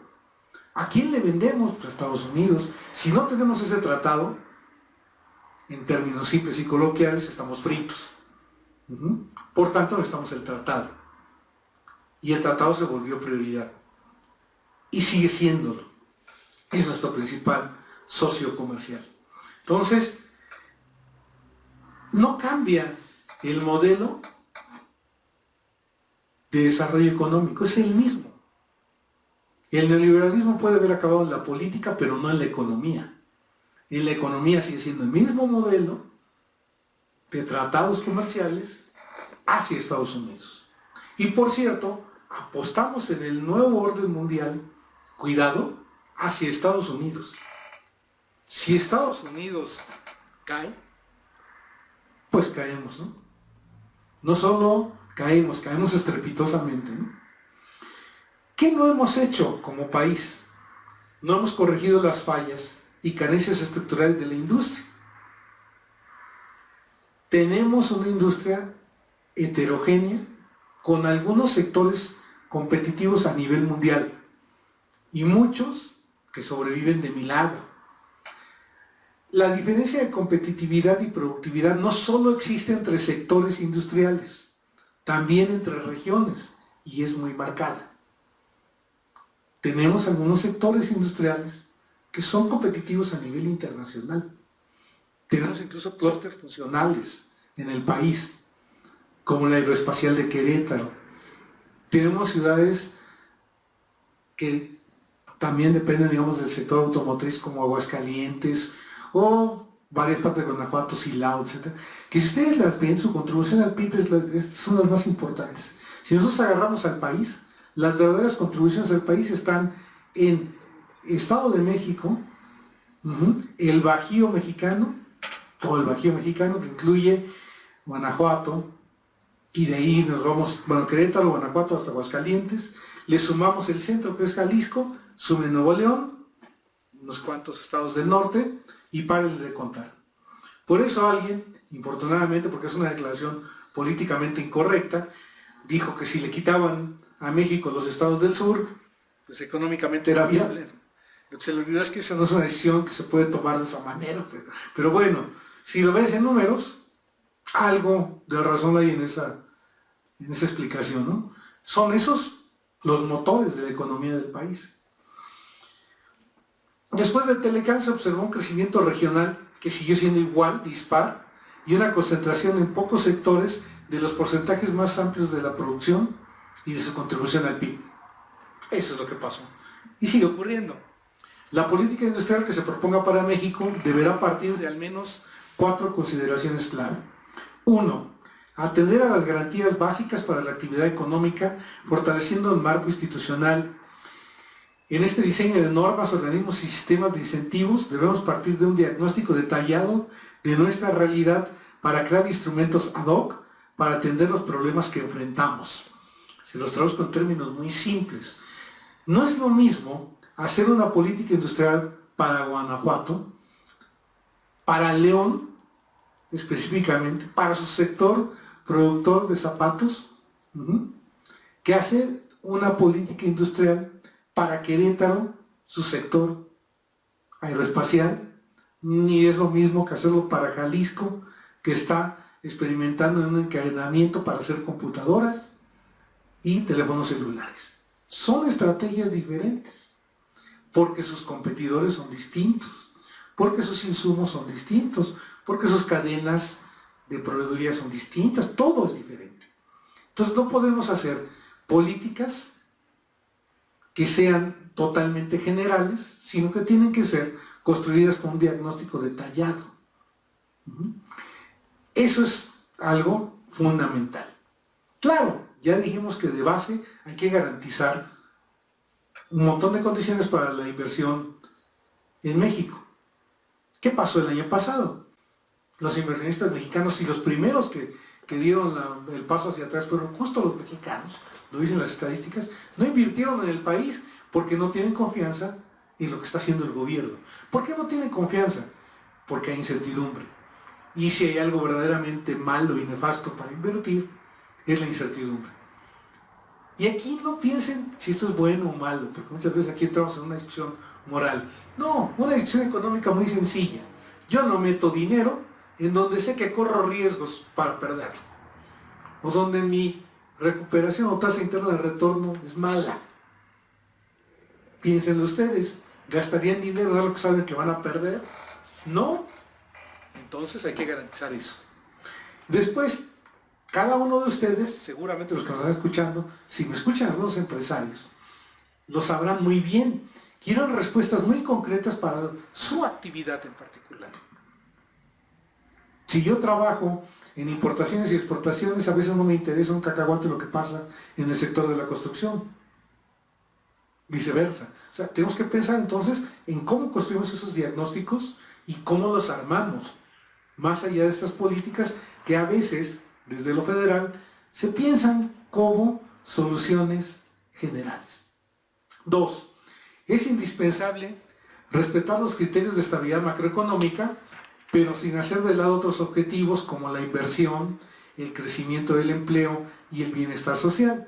¿A quién le vendemos? Pues a Estados Unidos. Si no tenemos ese tratado, en términos simples y coloquiales, estamos fritos. Por tanto, necesitamos el tratado. Y el tratado se volvió prioridad. Y sigue siéndolo. Es nuestro principal socio comercial. Entonces, no cambia el modelo de desarrollo económico, es el mismo. El neoliberalismo puede haber acabado en la política, pero no en la economía. En la economía sigue siendo el mismo modelo de tratados comerciales hacia Estados Unidos. Y por cierto, apostamos en el nuevo orden mundial, cuidado, hacia Estados Unidos. Si Estados Unidos cae, pues caemos, ¿no? No solo caemos, caemos estrepitosamente, ¿no? ¿Qué no hemos hecho como país? No hemos corregido las fallas y carencias estructurales de la industria. Tenemos una industria heterogénea con algunos sectores competitivos a nivel mundial y muchos que sobreviven de milagro. La diferencia de competitividad y productividad no solo existe entre sectores industriales, también entre regiones, y es muy marcada. Tenemos algunos sectores industriales que son competitivos a nivel internacional. Tenemos incluso clústeres funcionales en el país, como la Aeroespacial de Querétaro. Tenemos ciudades que también dependen, digamos, del sector automotriz, como Aguascalientes, o varias partes de Guanajuato, Silao, etc. Que si ustedes las ven, su contribución al PIB son las más importantes. Si nosotros agarramos al país, las verdaderas contribuciones del país están en Estado de México, el Bajío mexicano, todo el Bajío mexicano, que incluye Guanajuato, y de ahí nos vamos, bueno, Querétaro, Guanajuato hasta Aguascalientes, le sumamos el centro que es Jalisco, sume Nuevo León, unos cuantos estados del norte, y párenle de contar. Por eso alguien, infortunadamente, porque es una declaración políticamente incorrecta, dijo que si le quitaban a México los estados del sur, pues económicamente era viable. Lo que se le olvidó es que esa no es una decisión que se puede tomar de esa manera. Pero bueno, si lo ves en números, algo de razón hay en esa explicación, ¿no? Son esos los motores de la economía del país. Después del Telecán se observó un crecimiento regional que siguió siendo igual, dispar, y una concentración en pocos sectores de los porcentajes más amplios de la producción y de su contribución al PIB. Eso es lo que pasó. Y sigue ocurriendo. La política industrial que se proponga para México deberá partir de al menos 4 consideraciones clave. 1. Atender a las garantías básicas para la actividad económica, fortaleciendo el marco institucional En este diseño de normas, organismos y sistemas de incentivos debemos partir de un diagnóstico detallado de nuestra realidad para crear instrumentos ad hoc para atender los problemas que enfrentamos. Se los traduzco en términos muy simples. No es lo mismo hacer una política industrial para Guanajuato, para León específicamente, para su sector productor de zapatos, que hacer una política industrial para Querétaro, su sector aeroespacial, ni es lo mismo que hacerlo para Jalisco, que está experimentando en un encadenamiento para hacer computadoras y teléfonos celulares. Son estrategias diferentes, porque sus competidores son distintos, porque sus insumos son distintos, porque sus cadenas de proveeduría son distintas, todo es diferente. Entonces no podemos hacer políticas que sean totalmente generales, sino que tienen que ser construidas con un diagnóstico detallado. Eso es algo fundamental. Claro, ya dijimos que de base hay que garantizar un montón de condiciones para la inversión en México. ¿Qué pasó el año pasado? Los inversionistas mexicanos y los primeros que dieron el paso hacia atrás fueron justo los mexicanos, lo dicen las estadísticas, no invirtieron en el país porque no tienen confianza en lo que está haciendo el gobierno. ¿Por qué no tienen confianza? Porque hay incertidumbre. Y si hay algo verdaderamente malo y nefasto para invertir, es la incertidumbre. Y aquí no piensen si esto es bueno o malo, porque muchas veces aquí entramos en una discusión moral. No, una discusión económica muy sencilla. Yo no meto dinero en donde sé que corro riesgos para perderlo, o donde mi recuperación o tasa interna de retorno es mala. Piénsenlo ustedes, ¿gastarían dinero en algo que saben que van a perder? No. Entonces hay que garantizar eso. Después, cada uno de ustedes, seguramente los que nos están escuchando, si me escuchan algunos empresarios, lo sabrán muy bien. Quieren respuestas muy concretas para su actividad en particular. Si yo trabajo en importaciones y exportaciones, a veces no me interesa un cacahuate lo que pasa en el sector de la construcción. Viceversa. O sea, tenemos que pensar entonces en cómo construimos esos diagnósticos y cómo los armamos, más allá de estas políticas que a veces, desde lo federal, se piensan como soluciones generales. 2. Es indispensable respetar los criterios de estabilidad macroeconómica, pero sin hacer de lado otros objetivos como la inversión, el crecimiento del empleo y el bienestar social.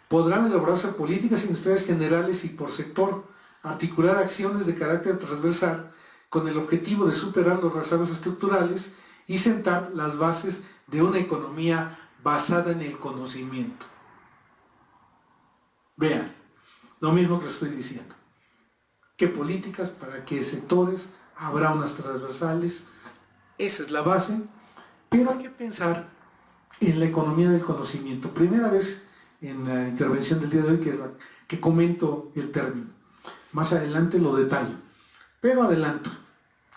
Podrán elaborarse políticas industriales generales y por sector, articular acciones de carácter transversal con el objetivo de superar los rezagos estructurales y sentar las bases de una economía basada en el conocimiento. Vean, lo mismo que les estoy diciendo. ¿Qué políticas? ¿Para qué sectores? Habrá unas transversales. Esa es la base. Pero hay que pensar en la economía del conocimiento. Primera vez en la intervención del día de hoy que comento el término. Más adelante lo detallo. Pero adelanto.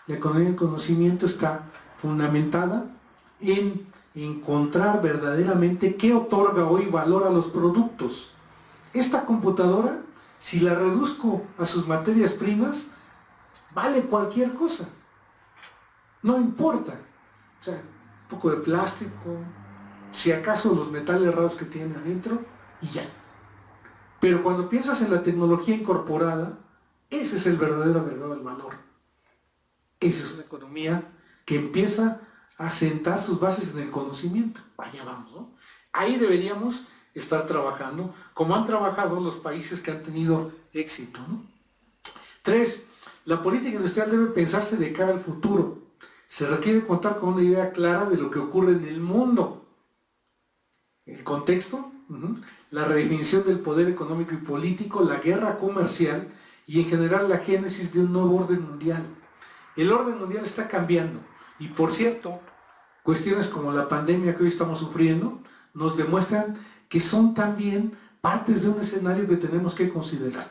La economía del conocimiento está fundamentada en encontrar verdaderamente qué otorga hoy valor a los productos. Esta computadora, si la reduzco a sus materias primas, vale cualquier cosa. No importa. O sea, un poco de plástico, si acaso los metales raros que tiene adentro, y ya. Pero cuando piensas en la tecnología incorporada, ese es el verdadero agregado del valor. Esa es una economía que empieza a sentar sus bases en el conocimiento. Vaya, vamos, ¿no? Ahí deberíamos estar trabajando, como han trabajado los países que han tenido éxito, ¿no? 3. La política industrial debe pensarse de cara al futuro. Se requiere contar con una idea clara de lo que ocurre en el mundo. El contexto, la redefinición del poder económico y político, la guerra comercial y en general la génesis de un nuevo orden mundial. El orden mundial está cambiando y, por cierto, cuestiones como la pandemia que hoy estamos sufriendo nos demuestran que son también partes de un escenario que tenemos que considerar.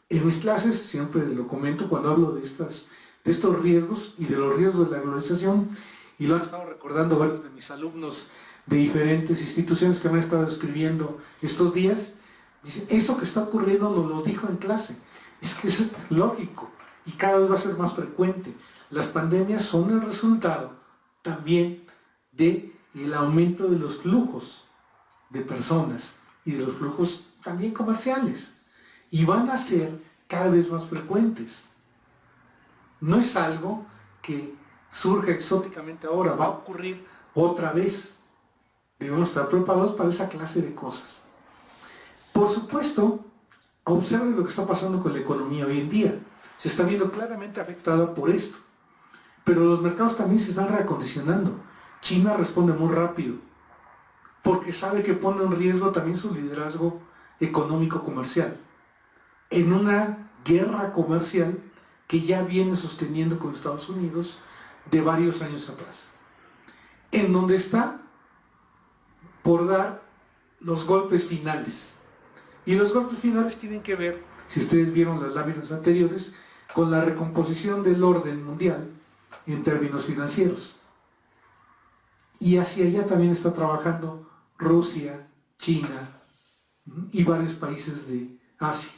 En mis clases siempre lo comento cuando hablo de estos riesgos y de los riesgos de la globalización, y lo han estado recordando varios de mis alumnos de diferentes instituciones que me han estado escribiendo estos días. Dice, eso que está ocurriendo nos lo dijo en clase. Es que es lógico y cada vez va a ser más frecuente. Las pandemias son el resultado también del aumento de los flujos de personas y de los flujos también comerciales. Y van a ser cada vez más frecuentes. No es algo que surja exóticamente ahora, va a ocurrir otra vez. Debemos estar preparados para esa clase de cosas. Por supuesto, observen lo que está pasando con la economía hoy en día. Se está viendo claramente afectada por esto. Pero los mercados también se están reacondicionando. China responde muy rápido, porque sabe que pone en riesgo también su liderazgo económico-comercial, en una guerra comercial que ya viene sosteniendo con Estados Unidos de varios años atrás, en donde está por dar los golpes finales. Y los golpes finales tienen que ver, si ustedes vieron las láminas anteriores, con la recomposición del orden mundial en términos financieros. Y hacia allá también está trabajando Rusia, China y varios países de Asia,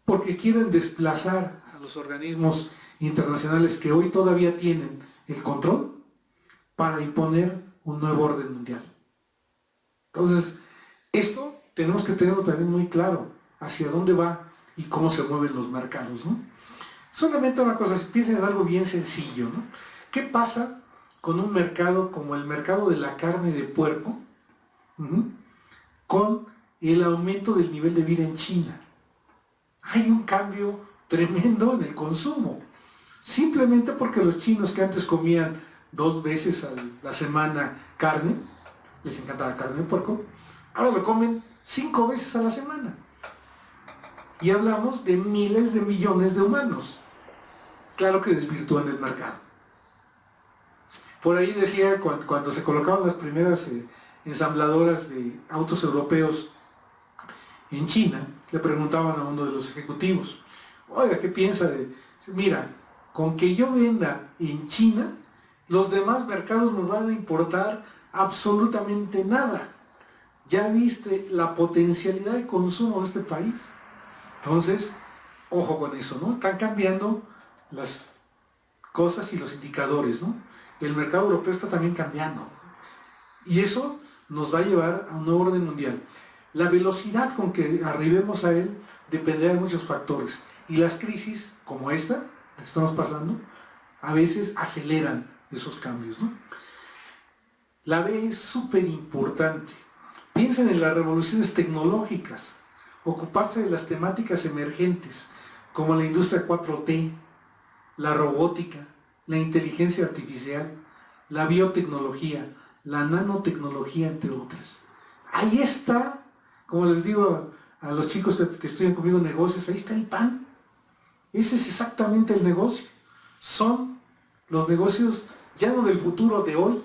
porque quieren desplazar a los organismos internacionales que hoy todavía tienen el control para imponer un nuevo orden mundial. Entonces, esto tenemos que tenerlo también muy claro, hacia dónde va y cómo se mueven los mercados, ¿no? Solamente una cosa, si piensen en algo bien sencillo, ¿no? ¿Qué pasa con un mercado como el mercado de la carne de puerco, con el aumento del nivel de vida en China? Hay un cambio tremendo en el consumo, simplemente porque los chinos que antes comían 2 veces a la semana carne, les encantaba la carne de puerco, ahora lo comen 5 veces a la semana. Y hablamos de miles de millones de humanos. Claro que desvirtúan el mercado. Por ahí decía, cuando se colocaban las primeras ensambladoras de autos europeos en China, le preguntaban a uno de los ejecutivos, oiga, ¿qué piensa de...? Mira, con que yo venda en China, los demás mercados me van a importar absolutamente nada. ¿Ya viste la potencialidad de consumo de este país? Entonces, ojo con eso, ¿no? Están cambiando las cosas y los indicadores, ¿no? El mercado europeo está también cambiando. Y eso nos va a llevar a un nuevo orden mundial. La velocidad con que arribemos a él dependerá de muchos factores. Y las crisis, como esta, la que estamos pasando, a veces aceleran esos cambios, ¿no? La B es súper importante. Piensen en las revoluciones tecnológicas, ocuparse de las temáticas emergentes, como la industria 4T, la robótica, la inteligencia artificial, la biotecnología, la nanotecnología, entre otras. Ahí está, como les digo a los chicos que estudian conmigo negocios, ahí está el pan. Ese es exactamente el negocio. Son los negocios ya no del futuro, de hoy.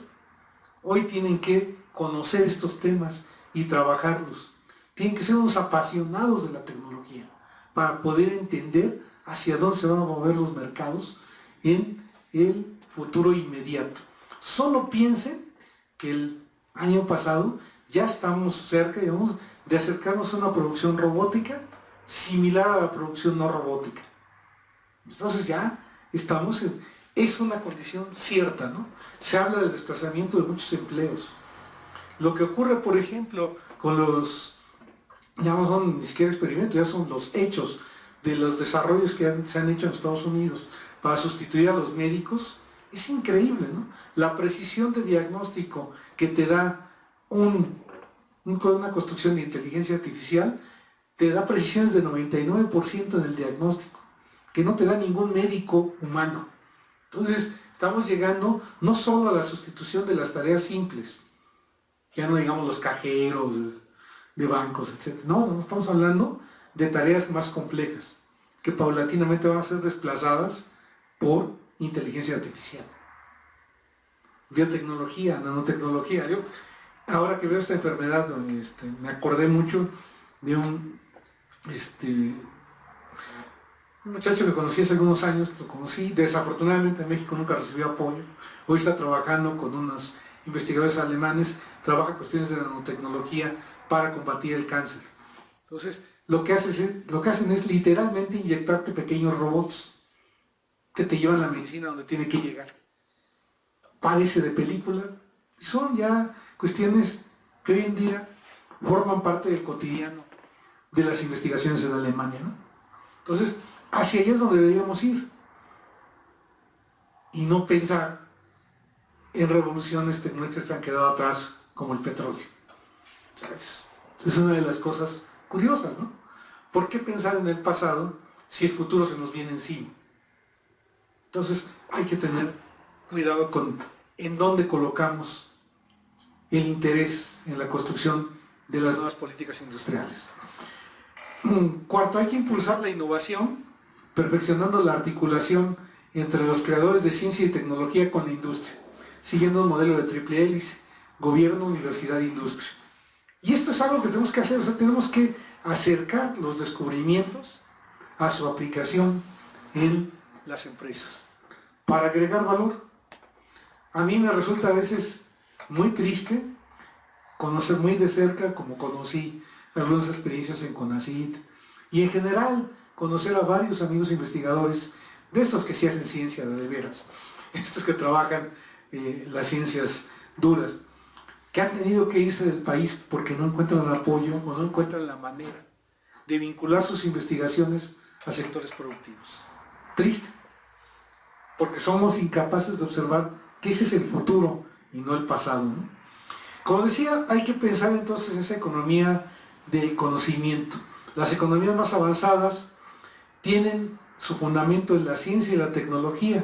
Hoy tienen que conocer estos temas y trabajarlos. Tienen que ser unos apasionados de la tecnología para poder entender hacia dónde se van a mover los mercados en el futuro inmediato. Solo piensen que el año pasado ya estamos cerca, digamos, de acercarnos a una producción robótica similar a la producción no robótica. Entonces ya estamos es una condición cierta, ¿no? Se habla del desplazamiento de muchos empleos. Lo que ocurre, por ejemplo, con los, ya no son ni siquiera experimentos, ya son los hechos de los desarrollos que se han hecho en Estados Unidos para sustituir a los médicos, es increíble, ¿no? La precisión de diagnóstico que te da una construcción de inteligencia artificial, te da precisiones de 99% en el diagnóstico, que no te da ningún médico humano. Entonces, estamos llegando no solo a la sustitución de las tareas simples, ya no digamos los cajeros de bancos, etc. No, estamos hablando de tareas más complejas, que paulatinamente van a ser desplazadas por inteligencia artificial. Biotecnología, nanotecnología. Yo, ahora que veo esta enfermedad, me acordé mucho de un muchacho que conocí hace algunos años, lo conocí, desafortunadamente en México nunca recibió apoyo. Hoy está trabajando con unos investigadores alemanes, trabaja cuestiones de nanotecnología para combatir el cáncer. Entonces, lo que hacen es literalmente inyectarte pequeños robots que te llevan la medicina donde tiene que llegar. Parece de película, y son ya cuestiones que hoy en día forman parte del cotidiano de las investigaciones en Alemania, ¿no? Entonces, hacia allá es donde deberíamos ir y no pensar en revoluciones tecnológicas que han quedado atrás como el petróleo. O sea, es una de las cosas curiosas, ¿no? ¿Por qué pensar en el pasado si el futuro se nos viene encima? Entonces hay que tener cuidado con en dónde colocamos el interés en la construcción de las nuevas políticas industriales. Cuarto, hay que impulsar la innovación, perfeccionando la articulación entre los creadores de ciencia y tecnología con la industria, siguiendo un modelo de triple hélice, gobierno, universidad e industria. Y esto es algo que tenemos que hacer, o sea, tenemos que acercar los descubrimientos a su aplicación en las empresas, para agregar valor. A mí me resulta a veces muy triste conocer muy de cerca, como conocí algunas experiencias en CONACYT, y en general conocer a varios amigos investigadores, de estos que sí hacen ciencia de veras, estos que trabajan las ciencias duras, que han tenido que irse del país porque no encuentran el apoyo o no encuentran la manera de vincular sus investigaciones a sectores productivos. Triste, porque somos incapaces de observar que ese es el futuro y no el pasado, ¿no? Como decía, hay que pensar entonces en esa economía del conocimiento. Las economías más avanzadas tienen su fundamento en la ciencia y la tecnología.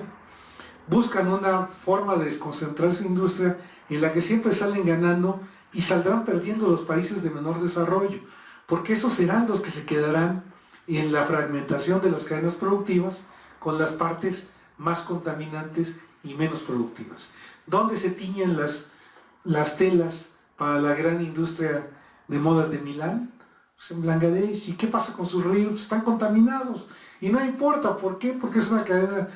Buscan una forma de desconcentrar su industria en la que siempre salen ganando y saldrán perdiendo los países de menor desarrollo, porque esos serán los que se quedarán en la fragmentación de las cadenas productivas con las partes más contaminantes y menos productivas. ¿Dónde se tiñen las telas para la gran industria de modas de Milán? Pues en Bangladesh. ¿Y qué pasa con sus ríos? Pues están contaminados. Y no importa, ¿por qué? Porque es una cadena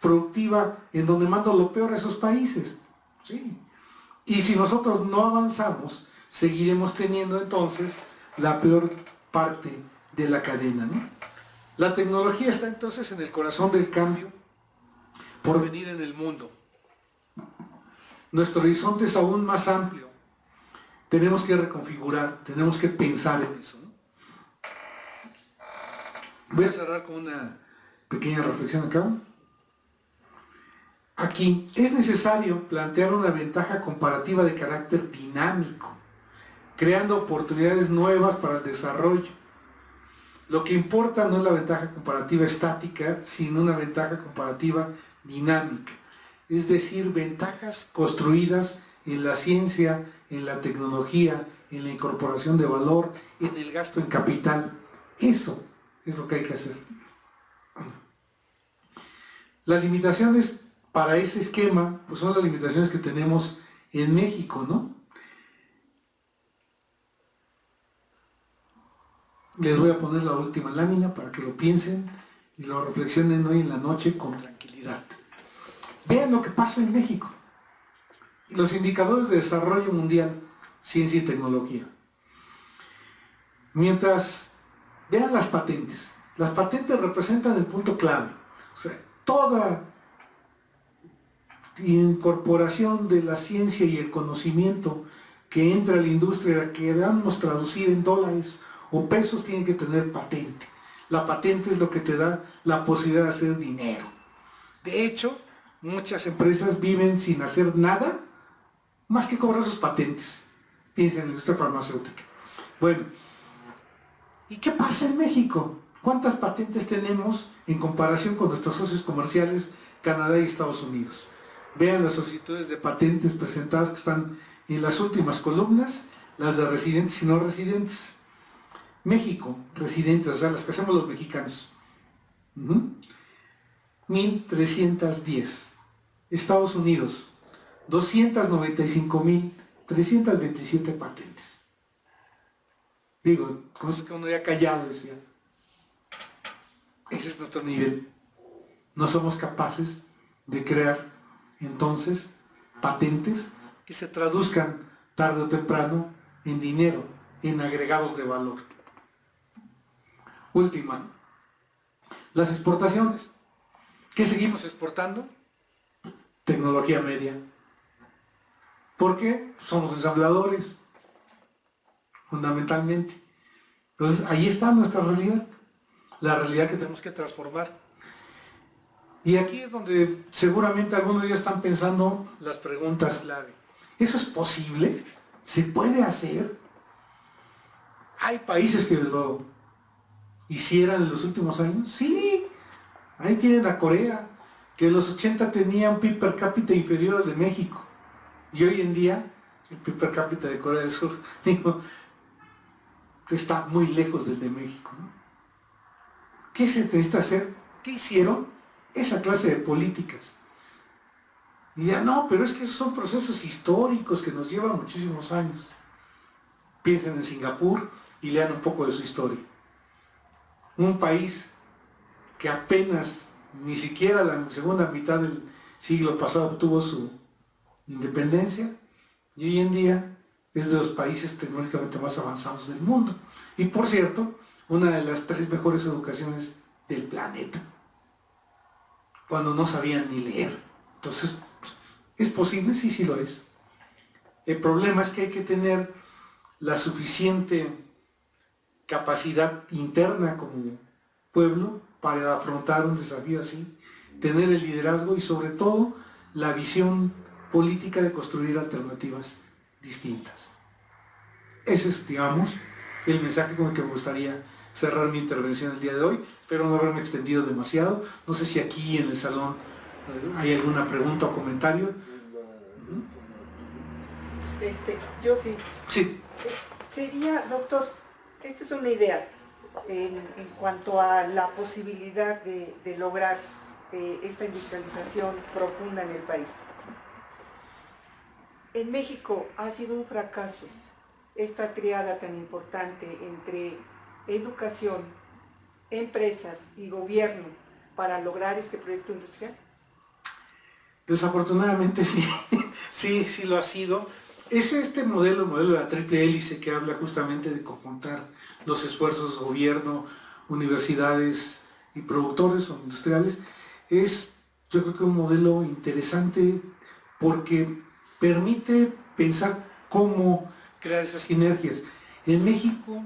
productiva en donde manda lo peor a esos países. Sí. Y si nosotros no avanzamos, seguiremos teniendo entonces la peor parte de la cadena, ¿no? La tecnología está entonces en el corazón del cambio por venir en el mundo. Nuestro horizonte es aún más amplio. Tenemos que reconfigurar, tenemos que pensar en eso, ¿no? Voy a cerrar con una pequeña reflexión acá. Aquí es necesario plantear una ventaja comparativa de carácter dinámico, creando oportunidades nuevas para el desarrollo. Lo que importa no es la ventaja comparativa estática, sino una ventaja comparativa dinámica. Es decir, ventajas construidas en la ciencia, en la tecnología, en la incorporación de valor, en el gasto en capital. Eso es lo que hay que hacer. Las limitaciones para ese esquema, pues son las limitaciones que tenemos en México, ¿no? Les voy a poner la última lámina para que lo piensen y lo reflexionen hoy en la noche con tranquilidad. Vean lo que pasa en México. Los indicadores de desarrollo mundial, ciencia y tecnología. Mientras vean las patentes representan el punto clave. O sea, toda incorporación de la ciencia y el conocimiento que entra a la industria, que queramos traducir en dólares o pesos, tiene que tener patente. La patente es lo que te da la posibilidad de hacer dinero. De hecho, muchas empresas viven sin hacer nada más que cobrar sus patentes. Piensen en la industria farmacéutica. Bueno, ¿y qué pasa en México? ¿Cuántas patentes tenemos en comparación con nuestros socios comerciales, Canadá y Estados Unidos? Vean las solicitudes de patentes presentadas que están en las últimas columnas, las de residentes y no residentes. México, residentes, o sea, las que hacemos los mexicanos. 1.310. Estados Unidos, 295.327 patentes. Digo, cosas que uno ya callado decía. Ese es nuestro nivel. No somos capaces de crear entonces patentes que se traduzcan tarde o temprano en dinero, en agregados de valor. Última, las exportaciones. ¿Qué seguimos exportando? Tecnología media. ¿Por qué? Somos ensambladores, fundamentalmente. Entonces, ahí está nuestra realidad, la realidad que tenemos que transformar. Y aquí es donde seguramente algunos ya están pensando las preguntas clave. ¿Eso es posible? ¿Se puede hacer? ¿Hay países que lo hicieran en los últimos años? Sí, ahí tienen a Corea, que en los 80 tenía un PIB per cápita inferior al de México. Y hoy en día, el PIB per cápita de Corea del Sur, digo, está muy lejos del de México, ¿no? ¿Qué se necesita hacer? ¿Qué hicieron? Esa clase de políticas. Y ya no, pero es que esos son procesos históricos que nos llevan muchísimos años. Piensen en Singapur y lean un poco de su historia. Un país que apenas, ni siquiera la segunda mitad del siglo pasado obtuvo su independencia, y hoy en día es de los países tecnológicamente más avanzados del mundo. Y por cierto, una de las 3 mejores educaciones del planeta, cuando no sabían ni leer. Entonces, ¿es posible? Sí, sí lo es. El problema es que hay que tener la suficiente capacidad interna como pueblo para afrontar un desafío así, tener el liderazgo y sobre todo la visión política de construir alternativas distintas. Ese es, digamos, el mensaje con el que me gustaría cerrar mi intervención el día de hoy. Espero no haberme extendido demasiado. No sé si aquí en el salón hay alguna pregunta o comentario. Yo sí. Sí. Sería, doctor, esta es una idea en cuanto a la posibilidad de lograr esta industrialización profunda en el país. En México ha sido un fracaso esta triada tan importante entre educación, empresas y gobierno para lograr este proyecto industrial. Desafortunadamente sí, sí lo ha sido. Es el modelo de la triple hélice que habla justamente de conjuntar los esfuerzos de gobierno, universidades y productores o industriales. Es, yo creo que un modelo interesante porque permite pensar cómo crear esas sinergias. En México,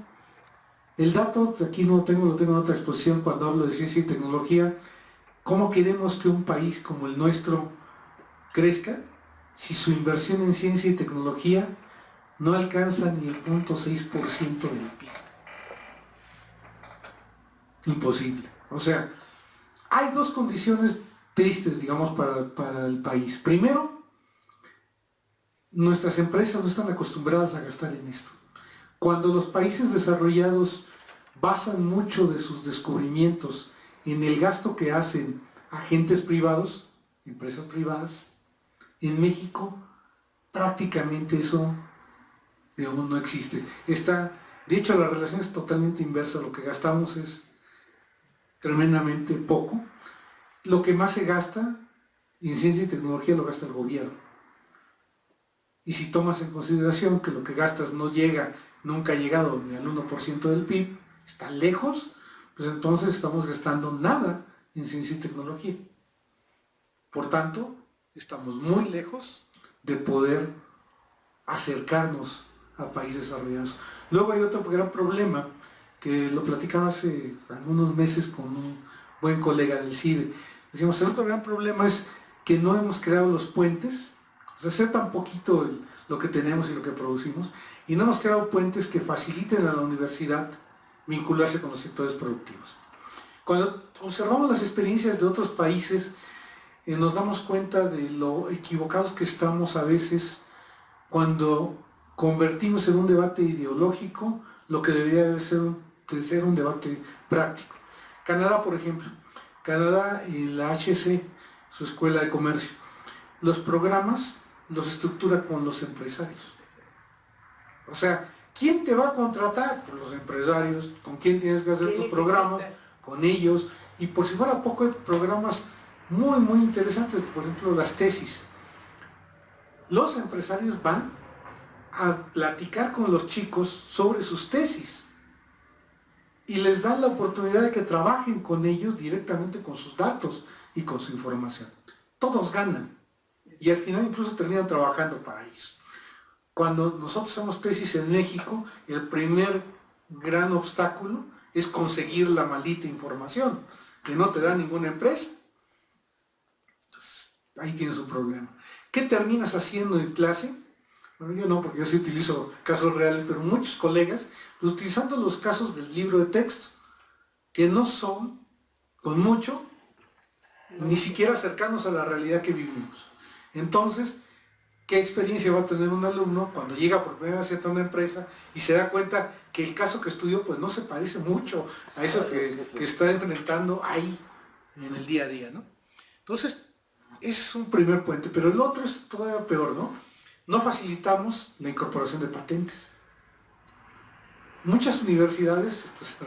el dato, aquí lo tengo en otra exposición cuando hablo de ciencia y tecnología, cómo queremos que un país como el nuestro crezca si su inversión en ciencia y tecnología no alcanza ni el 0.6% del PIB. Imposible. O sea, hay 2 condiciones tristes, digamos, para el país. Primero, nuestras empresas no están acostumbradas a gastar en esto. Cuando los países desarrollados basan mucho de sus descubrimientos en el gasto que hacen agentes privados, empresas privadas, en México prácticamente eso, digamos, no existe. De hecho, la relación es totalmente inversa. Lo que gastamos es tremendamente poco. Lo que más se gasta en ciencia y tecnología lo gasta el gobierno. Y si tomas en consideración que lo que gastas no llega, nunca ha llegado ni al 1% del PIB, está lejos, pues entonces estamos gastando nada en ciencia y tecnología. Por tanto, estamos muy lejos de poder acercarnos a países desarrollados. Luego hay otro gran problema, que lo platicaba hace algunos meses con un buen colega del CIDE. Decíamos, el otro gran problema es que no hemos creado los puentes, o sea, hacer tan poquito lo que tenemos y lo que producimos, y no hemos creado puentes que faciliten a la universidad vincularse con los sectores productivos. Cuando observamos las experiencias de otros países, nos damos cuenta de lo equivocados que estamos a veces cuando convertimos en un debate ideológico lo que debería de ser un debate práctico. Canadá, por ejemplo. Canadá, en la HEC, su escuela de comercio, los programas los estructura con los empresarios. O sea, ¿quién te va a contratar? Pues los empresarios. ¿Con quién tienes que hacer tus programas? Con ellos. Y por si fuera poco, hay programas muy, muy interesantes. Por ejemplo, las tesis. Los empresarios van a platicar con los chicos sobre sus tesis. y les dan la oportunidad de que trabajen con ellos directamente con sus datos y con su información. Todos ganan y al final incluso terminan trabajando para ellos. Cuando nosotros hacemos tesis en México, el primer gran obstáculo es conseguir la maldita información, que no te da ninguna empresa. Entonces, ahí tienes un problema. ¿Qué terminas haciendo en clase? Bueno, yo no, porque yo sí utilizo casos reales, pero muchos colegas, utilizando los casos del libro de texto, que no son, con mucho, ni siquiera cercanos a la realidad que vivimos. Entonces, ¿qué experiencia va a tener un alumno cuando llega por primera vez a una empresa y se da cuenta que el caso que estudió pues no se parece mucho a eso que está enfrentando ahí en el día a día, ¿no? Entonces, ese es un primer puente, pero el otro es todavía peor, ¿no? No facilitamos la incorporación de patentes. Muchas universidades, esto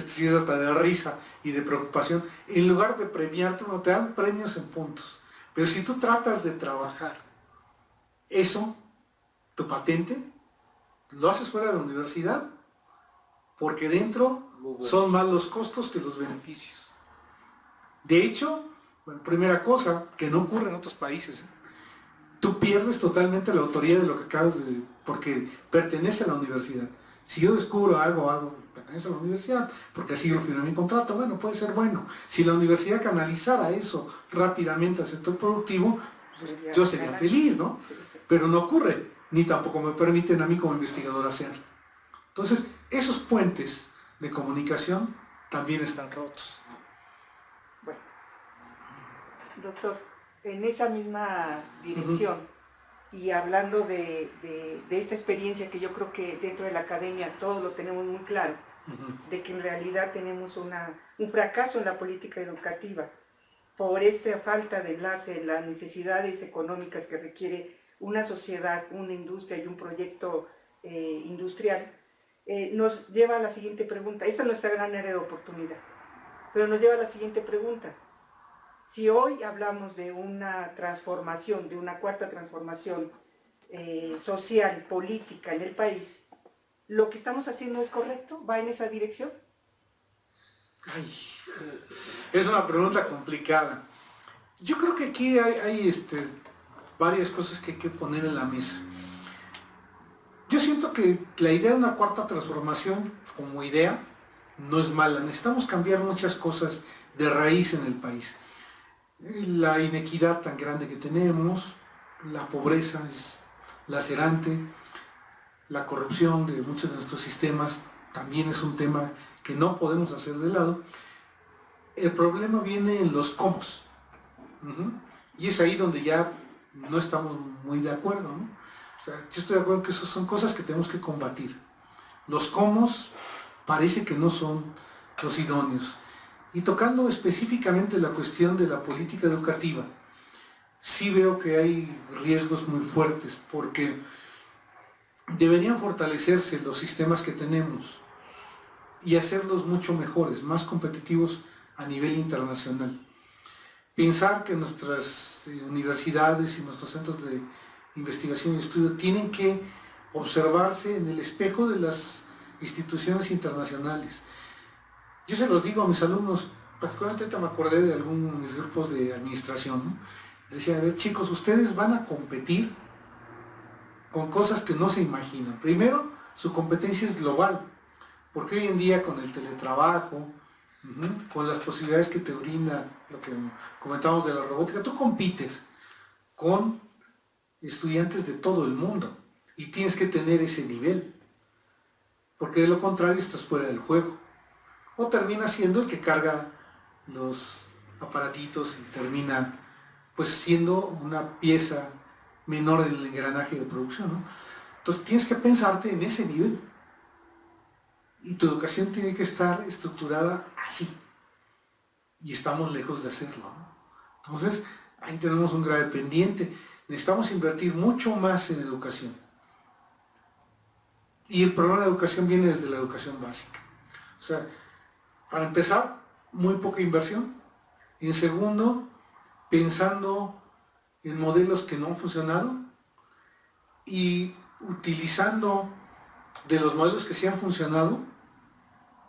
sí es hasta de risa y de preocupación, en lugar de premiarte, no te dan premios en puntos. Pero si tú tratas de trabajar eso, tu patente, lo haces fuera de la universidad, porque dentro son más los costos que los beneficios. De hecho, bueno, primera cosa, que no ocurre en otros países, tú pierdes totalmente la autoría de lo que acabas de decir, porque pertenece a la universidad. Si yo descubro algo pertenece a la universidad, porque así lo firmé en mi contrato, bueno, puede ser bueno. Si la universidad canalizara eso rápidamente al sector productivo, pues yo sería feliz, ¿no? Pero no ocurre, ni tampoco me permiten a mí como investigador hacerlo. Entonces, esos puentes de comunicación también están rotos. Bueno, doctor, en esa misma dirección, y hablando de esta experiencia que yo creo que dentro de la academia todos lo tenemos muy claro, de que en realidad tenemos un fracaso en la política educativa por esta falta de enlace, las necesidades económicas que requiere una sociedad, una industria y un proyecto industrial, nos lleva a la siguiente pregunta. Esta es nuestra gran área de oportunidad, pero nos lleva a la siguiente pregunta. Si hoy hablamos de una transformación, de una cuarta transformación social, política en el país, ¿lo que estamos haciendo es correcto? ¿Va en esa dirección? Ay, es una pregunta complicada. Yo creo que aquí hay varias cosas que hay que poner en la mesa. Yo siento que la idea de una cuarta transformación como idea no es mala. Necesitamos cambiar muchas cosas de raíz en el país. La inequidad tan grande que tenemos, la pobreza es lacerante, la corrupción de muchos de nuestros sistemas también es un tema que no podemos hacer de lado. El problema viene en los cómo. Y es ahí donde ya no estamos muy de acuerdo, ¿no? O sea, yo estoy de acuerdo que esas son cosas que tenemos que combatir. Los cómo parece que no son los idóneos. Y tocando específicamente la cuestión de la política educativa, sí veo que hay riesgos muy fuertes, porque deberían fortalecerse los sistemas que tenemos y hacerlos mucho mejores, más competitivos a nivel internacional. Pensar que nuestras universidades y nuestros centros de investigación y estudio tienen que observarse en el espejo de las instituciones internacionales. Yo se los digo a mis alumnos, particularmente ahorita me acordé de algunos de mis grupos de administración, ¿no? Decía, a ver, chicos, ustedes van a competir con cosas que no se imaginan. Primero, su competencia es global, porque hoy en día con el teletrabajo, con las posibilidades que te brinda lo que comentábamos de la robótica, tú compites con estudiantes de todo el mundo y tienes que tener ese nivel, porque de lo contrario estás fuera del juego. O termina siendo el que carga los aparatitos y termina pues siendo una pieza menor del engranaje de producción, ¿no? Entonces tienes que pensarte en ese nivel. Y tu educación tiene que estar estructurada así. Y estamos lejos de hacerlo, ¿no? Entonces, ahí tenemos un grave pendiente. Necesitamos invertir mucho más en educación. Y el problema de educación viene desde la educación básica. O sea, para empezar, muy poca inversión. Y en segundo, pensando en modelos que no han funcionado y utilizando de los modelos que sí han funcionado,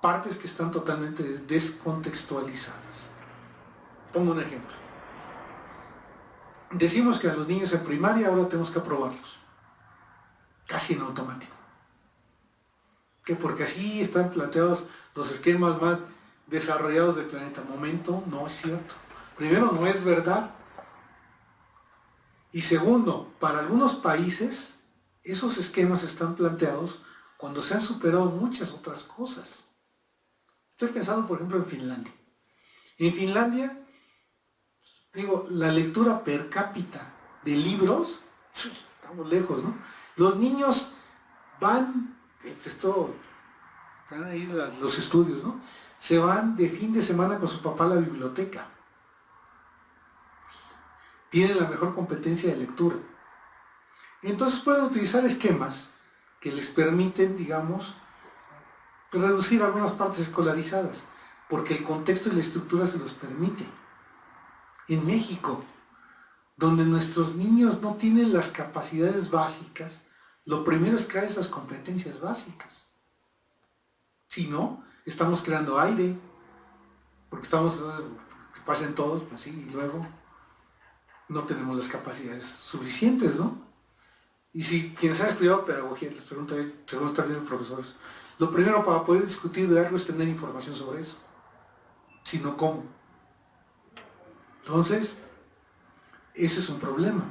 partes que están totalmente descontextualizadas. Pongo un ejemplo. Decimos que a los niños en primaria ahora tenemos que aprobarlos, casi en automático. Que porque así están planteados los esquemas más desarrollados del planeta. Momento, no es cierto. Primero, no es verdad. Y segundo, para algunos países, esos esquemas están planteados cuando se han superado muchas otras cosas. Estoy pensando, por ejemplo, en Finlandia. En Finlandia, digo, la lectura per cápita de libros, estamos lejos, ¿no? Los niños van, están ahí los estudios, ¿no? Se van de fin de semana con su papá a la biblioteca. Tienen la mejor competencia de lectura. Entonces pueden utilizar esquemas que les permiten, digamos, reducir algunas partes escolarizadas, porque el contexto y la estructura se los permite. En México, donde nuestros niños no tienen las capacidades básicas, lo primero es crear esas competencias básicas. Si no, estamos creando aire, porque estamos, que pasen todos, pues sí, y luego no tenemos las capacidades suficientes, ¿no? Y si quienes han estudiado pedagogía, les pregunto, según están viendo profesores, lo primero para poder discutir de algo es tener información sobre eso. Si no, ¿cómo? Entonces, ese es un problema.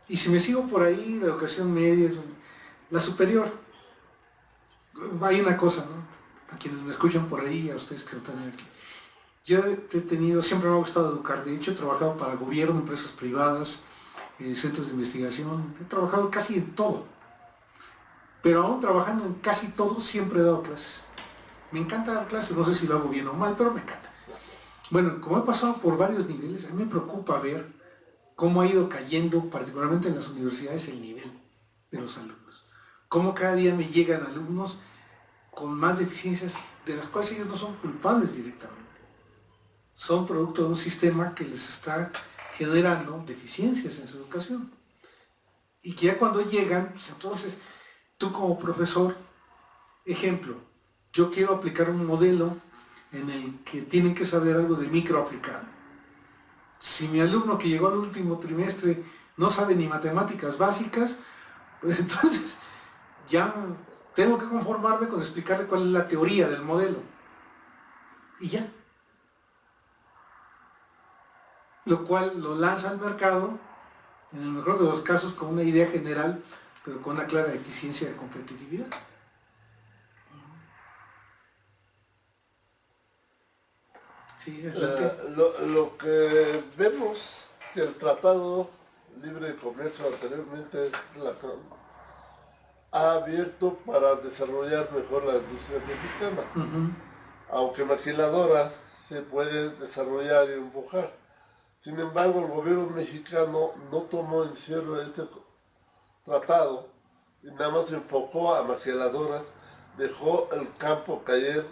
Y si me sigo por ahí, la educación media, la superior, hay una cosa, ¿no? A quienes me escuchan por ahí, a ustedes que están aquí. Yo siempre me ha gustado educar. De hecho, he trabajado para gobierno, empresas privadas, centros de investigación. He trabajado casi en todo. Pero aún trabajando en casi todo, siempre he dado clases. Me encanta dar clases, no sé si lo hago bien o mal, pero me encanta. Bueno, como he pasado por varios niveles, a mí me preocupa ver cómo ha ido cayendo, particularmente en las universidades, el nivel de los alumnos. Cómo cada día me llegan alumnos con más deficiencias de las cuales ellos no son culpables directamente. Son producto de un sistema que les está generando deficiencias en su educación. Y que ya cuando llegan, pues entonces, tú como profesor, ejemplo, yo quiero aplicar un modelo en el que tienen que saber algo de microaplicado. Si mi alumno que llegó al último trimestre no sabe ni matemáticas básicas, pues entonces ya tengo que conformarme con explicarle cuál es la teoría del modelo. Y ya. Lo cual lo lanza al mercado, en el mejor de los casos, con una idea general, pero con una clara deficiencia de competitividad. Sí, lo que vemos que el Tratado Libre de Comercio anteriormente ha abierto para desarrollar mejor la industria mexicana, aunque maquiladoras se puede desarrollar y empujar. Sin embargo, el gobierno mexicano no tomó en serio este tratado y nada más se enfocó a maquiladoras, dejó el campo caer,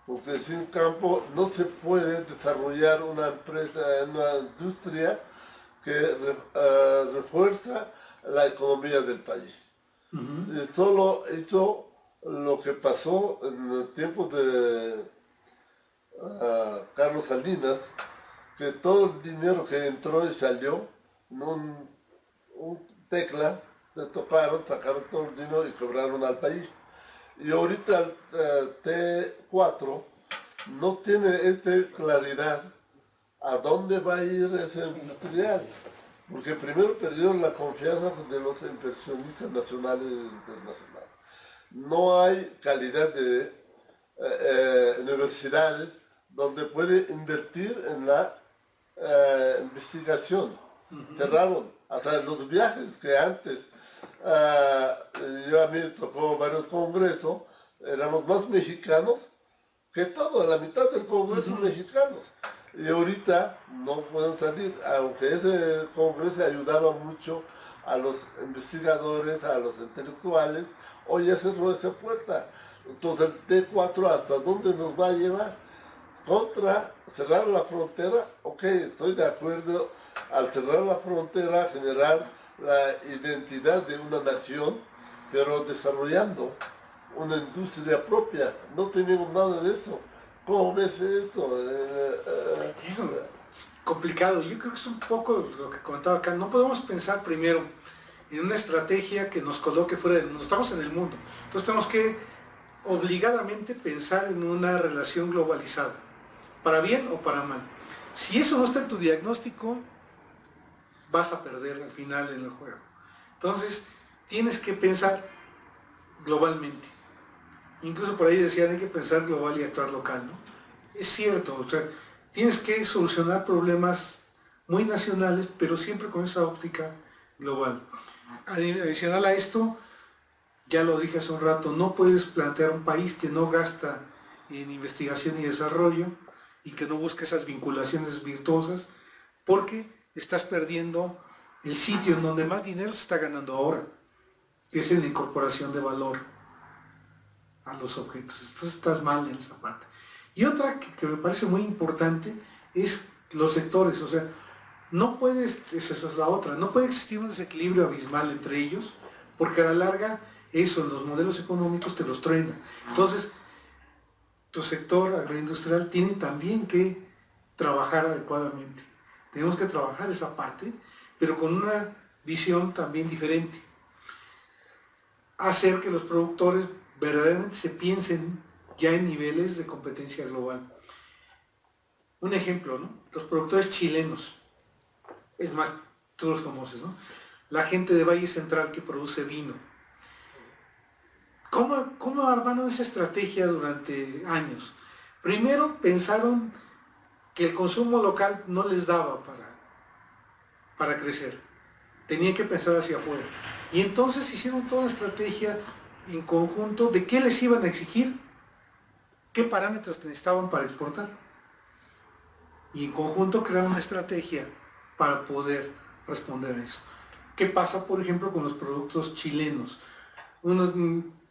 porque sin campo no se puede desarrollar una empresa, una industria que refuerza la economía del país. Solo hizo lo que pasó en el tiempo de Carlos Salinas, que todo el dinero que entró y salió, un tecla, se tocaron, sacaron todo el dinero y cobraron al país. Y ahorita el T4 no tiene esta claridad a dónde va a ir ese industrial, porque primero perdieron la confianza de los inversionistas nacionales e internacionales. No hay calidad de universidades donde puede invertir en la investigación. Cerraron hasta los viajes que antes yo a mí me tocó varios congresos, éramos más mexicanos que todo, la mitad del congreso mexicanos, y ahorita no pueden salir, aunque ese congreso ayudaba mucho a los investigadores, a los intelectuales. Hoy ya cerró esa puerta. Entonces el T4 hasta dónde nos va a llevar. Contra cerrar la frontera, ok, estoy de acuerdo, al cerrar la frontera generar la identidad de una nación, pero desarrollando una industria propia, no tenemos nada de esto. ¿Cómo ves esto? Es complicado. Yo creo que es un poco lo que comentaba acá. No podemos pensar primero en una estrategia que nos coloque fuera del mundo. Estamos en el mundo. Entonces tenemos que obligadamente pensar en una relación globalizada, para bien o para mal. Si eso no está en tu diagnóstico, vas a perder al final en el juego. Entonces tienes que pensar globalmente. Incluso por ahí decían hay que pensar global y actuar local, ¿no? Es cierto, o sea, tienes que solucionar problemas muy nacionales, pero siempre con esa óptica global. Adicional a esto, ya lo dije hace un rato, no puedes plantear un país que no gasta en investigación y desarrollo y que no busca esas vinculaciones virtuosas, porque estás perdiendo el sitio en donde más dinero se está ganando ahora, que es en la incorporación de valor a los objetos. Entonces estás mal en esa parte. Y otra que me parece muy importante es los sectores, o sea, no puedes, esa es la otra, no puede existir un desequilibrio abismal entre ellos, porque a la larga eso en los modelos económicos te los truena. Entonces, tu sector agroindustrial tiene también que trabajar adecuadamente. Tenemos que trabajar esa parte, pero con una visión también diferente. Hacer que los productores verdaderamente se piensen ya en niveles de competencia global. Un ejemplo, ¿no? Los productores chilenos, es más, tú los conoces, ¿no? La gente de Valle Central que produce vino. ¿Cómo armaron esa estrategia durante años? Primero pensaron que el consumo local no les daba para crecer. Tenían que pensar hacia afuera. Y entonces hicieron toda una estrategia en conjunto de qué les iban a exigir, qué parámetros necesitaban para exportar. Y en conjunto crearon una estrategia para poder responder a eso. ¿Qué pasa, por ejemplo, con los productos chilenos?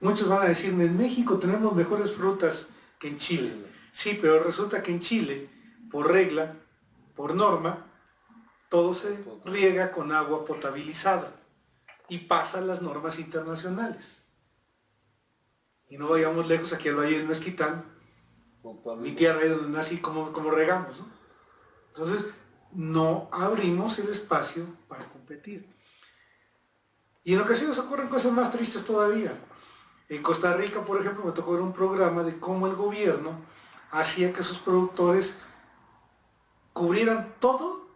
Muchos van a decirme, en México tenemos mejores frutas que en Chile. Sí, pero resulta que en Chile, por regla, por norma, todo se riega con agua potabilizada y pasan las normas internacionales. Y no vayamos lejos, aquí al Valle del Mezquital, mi tierra es donde nací, como regamos, ¿no? Entonces, no abrimos el espacio para competir. Y en ocasiones ocurren cosas más tristes todavía. En Costa Rica, por ejemplo, me tocó ver un programa de cómo el gobierno hacía que sus productores cubrieran todo,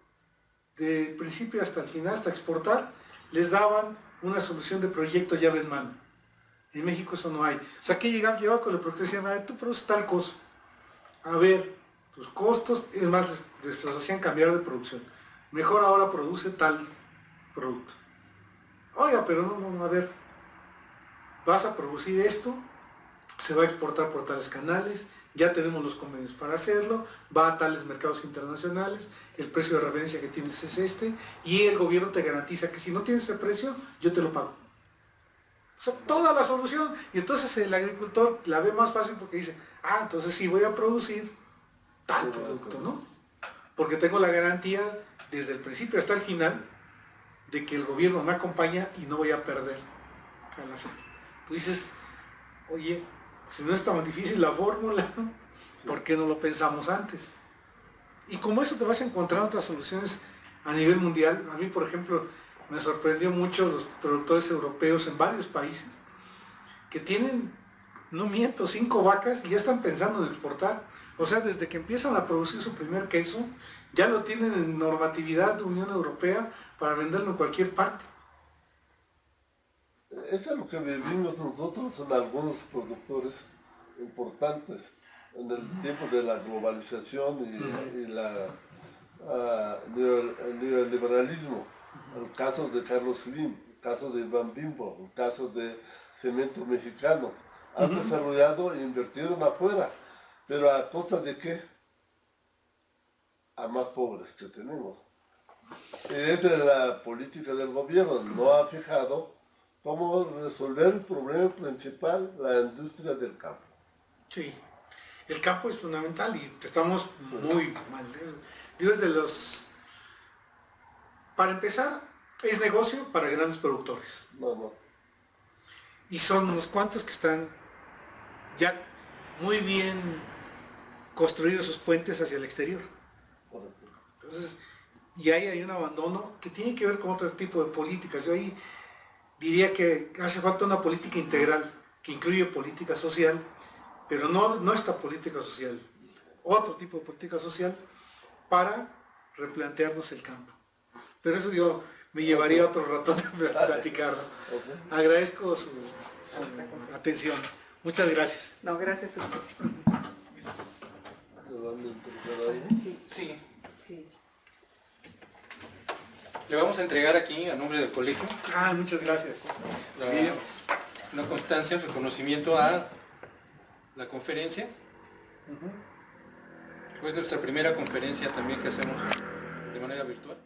del principio hasta el final, hasta exportar, les daban una solución de proyecto llave en mano. En México eso no hay. O sea, que llegaba con el productor y decían, tú produces tal cosa. A ver, tus costos, es más, les los hacían cambiar de producción. Mejor ahora produce tal producto. Oiga, pero no, a ver, vas a producir esto, se va a exportar por tales canales, ya tenemos los convenios para hacerlo, va a tales mercados internacionales, el precio de referencia que tienes es este, y el gobierno te garantiza que si no tienes ese precio, yo te lo pago. O sea, toda la solución. Y entonces el agricultor la ve más fácil porque dice, entonces sí voy a producir tal producto, ¿no? Porque tengo la garantía desde el principio hasta el final de que el gobierno me acompaña y no voy a perder al hacer. Tú dices, oye, si no es tan difícil la fórmula, ¿por qué no lo pensamos antes? Y como eso te vas a encontrar otras soluciones a nivel mundial. A mí, por ejemplo, me sorprendió mucho los productores europeos en varios países que tienen, no miento, 5 vacas y ya están pensando en exportar. O sea, desde que empiezan a producir su primer queso, ya lo tienen en normatividad de Unión Europea para venderlo en cualquier parte. Eso es lo que vivimos nosotros en algunos productores importantes en el tiempo de la globalización y el neoliberalismo. El caso de Carlos Slim, el caso de Iván Bimbo, el caso de Cemento Mexicano. Han desarrollado e invirtieron afuera, pero ¿a costa de qué? A más pobres que tenemos. Esta es la política del gobierno, no ha fijado cómo resolver el problema principal, la industria del campo. Sí, el campo es fundamental y estamos muy mal. Digo, es de los... Para empezar, es negocio para grandes productores. No. Y son unos cuantos que están ya muy bien construidos sus puentes hacia el exterior. Entonces, y ahí hay un abandono que tiene que ver con otro tipo de políticas. Yo ahí diría que hace falta una política integral que incluye política social, pero no esta política social, otro tipo de política social para replantearnos el campo. Pero eso yo me llevaría otro rato de platicarlo. Agradezco su atención. Muchas gracias. No, gracias a usted. Sí, Sí. sí. Le vamos a entregar aquí, a nombre del colegio, Muchas gracias. la- una constancia, reconocimiento a la conferencia. Es nuestra primera conferencia también que hacemos de manera virtual.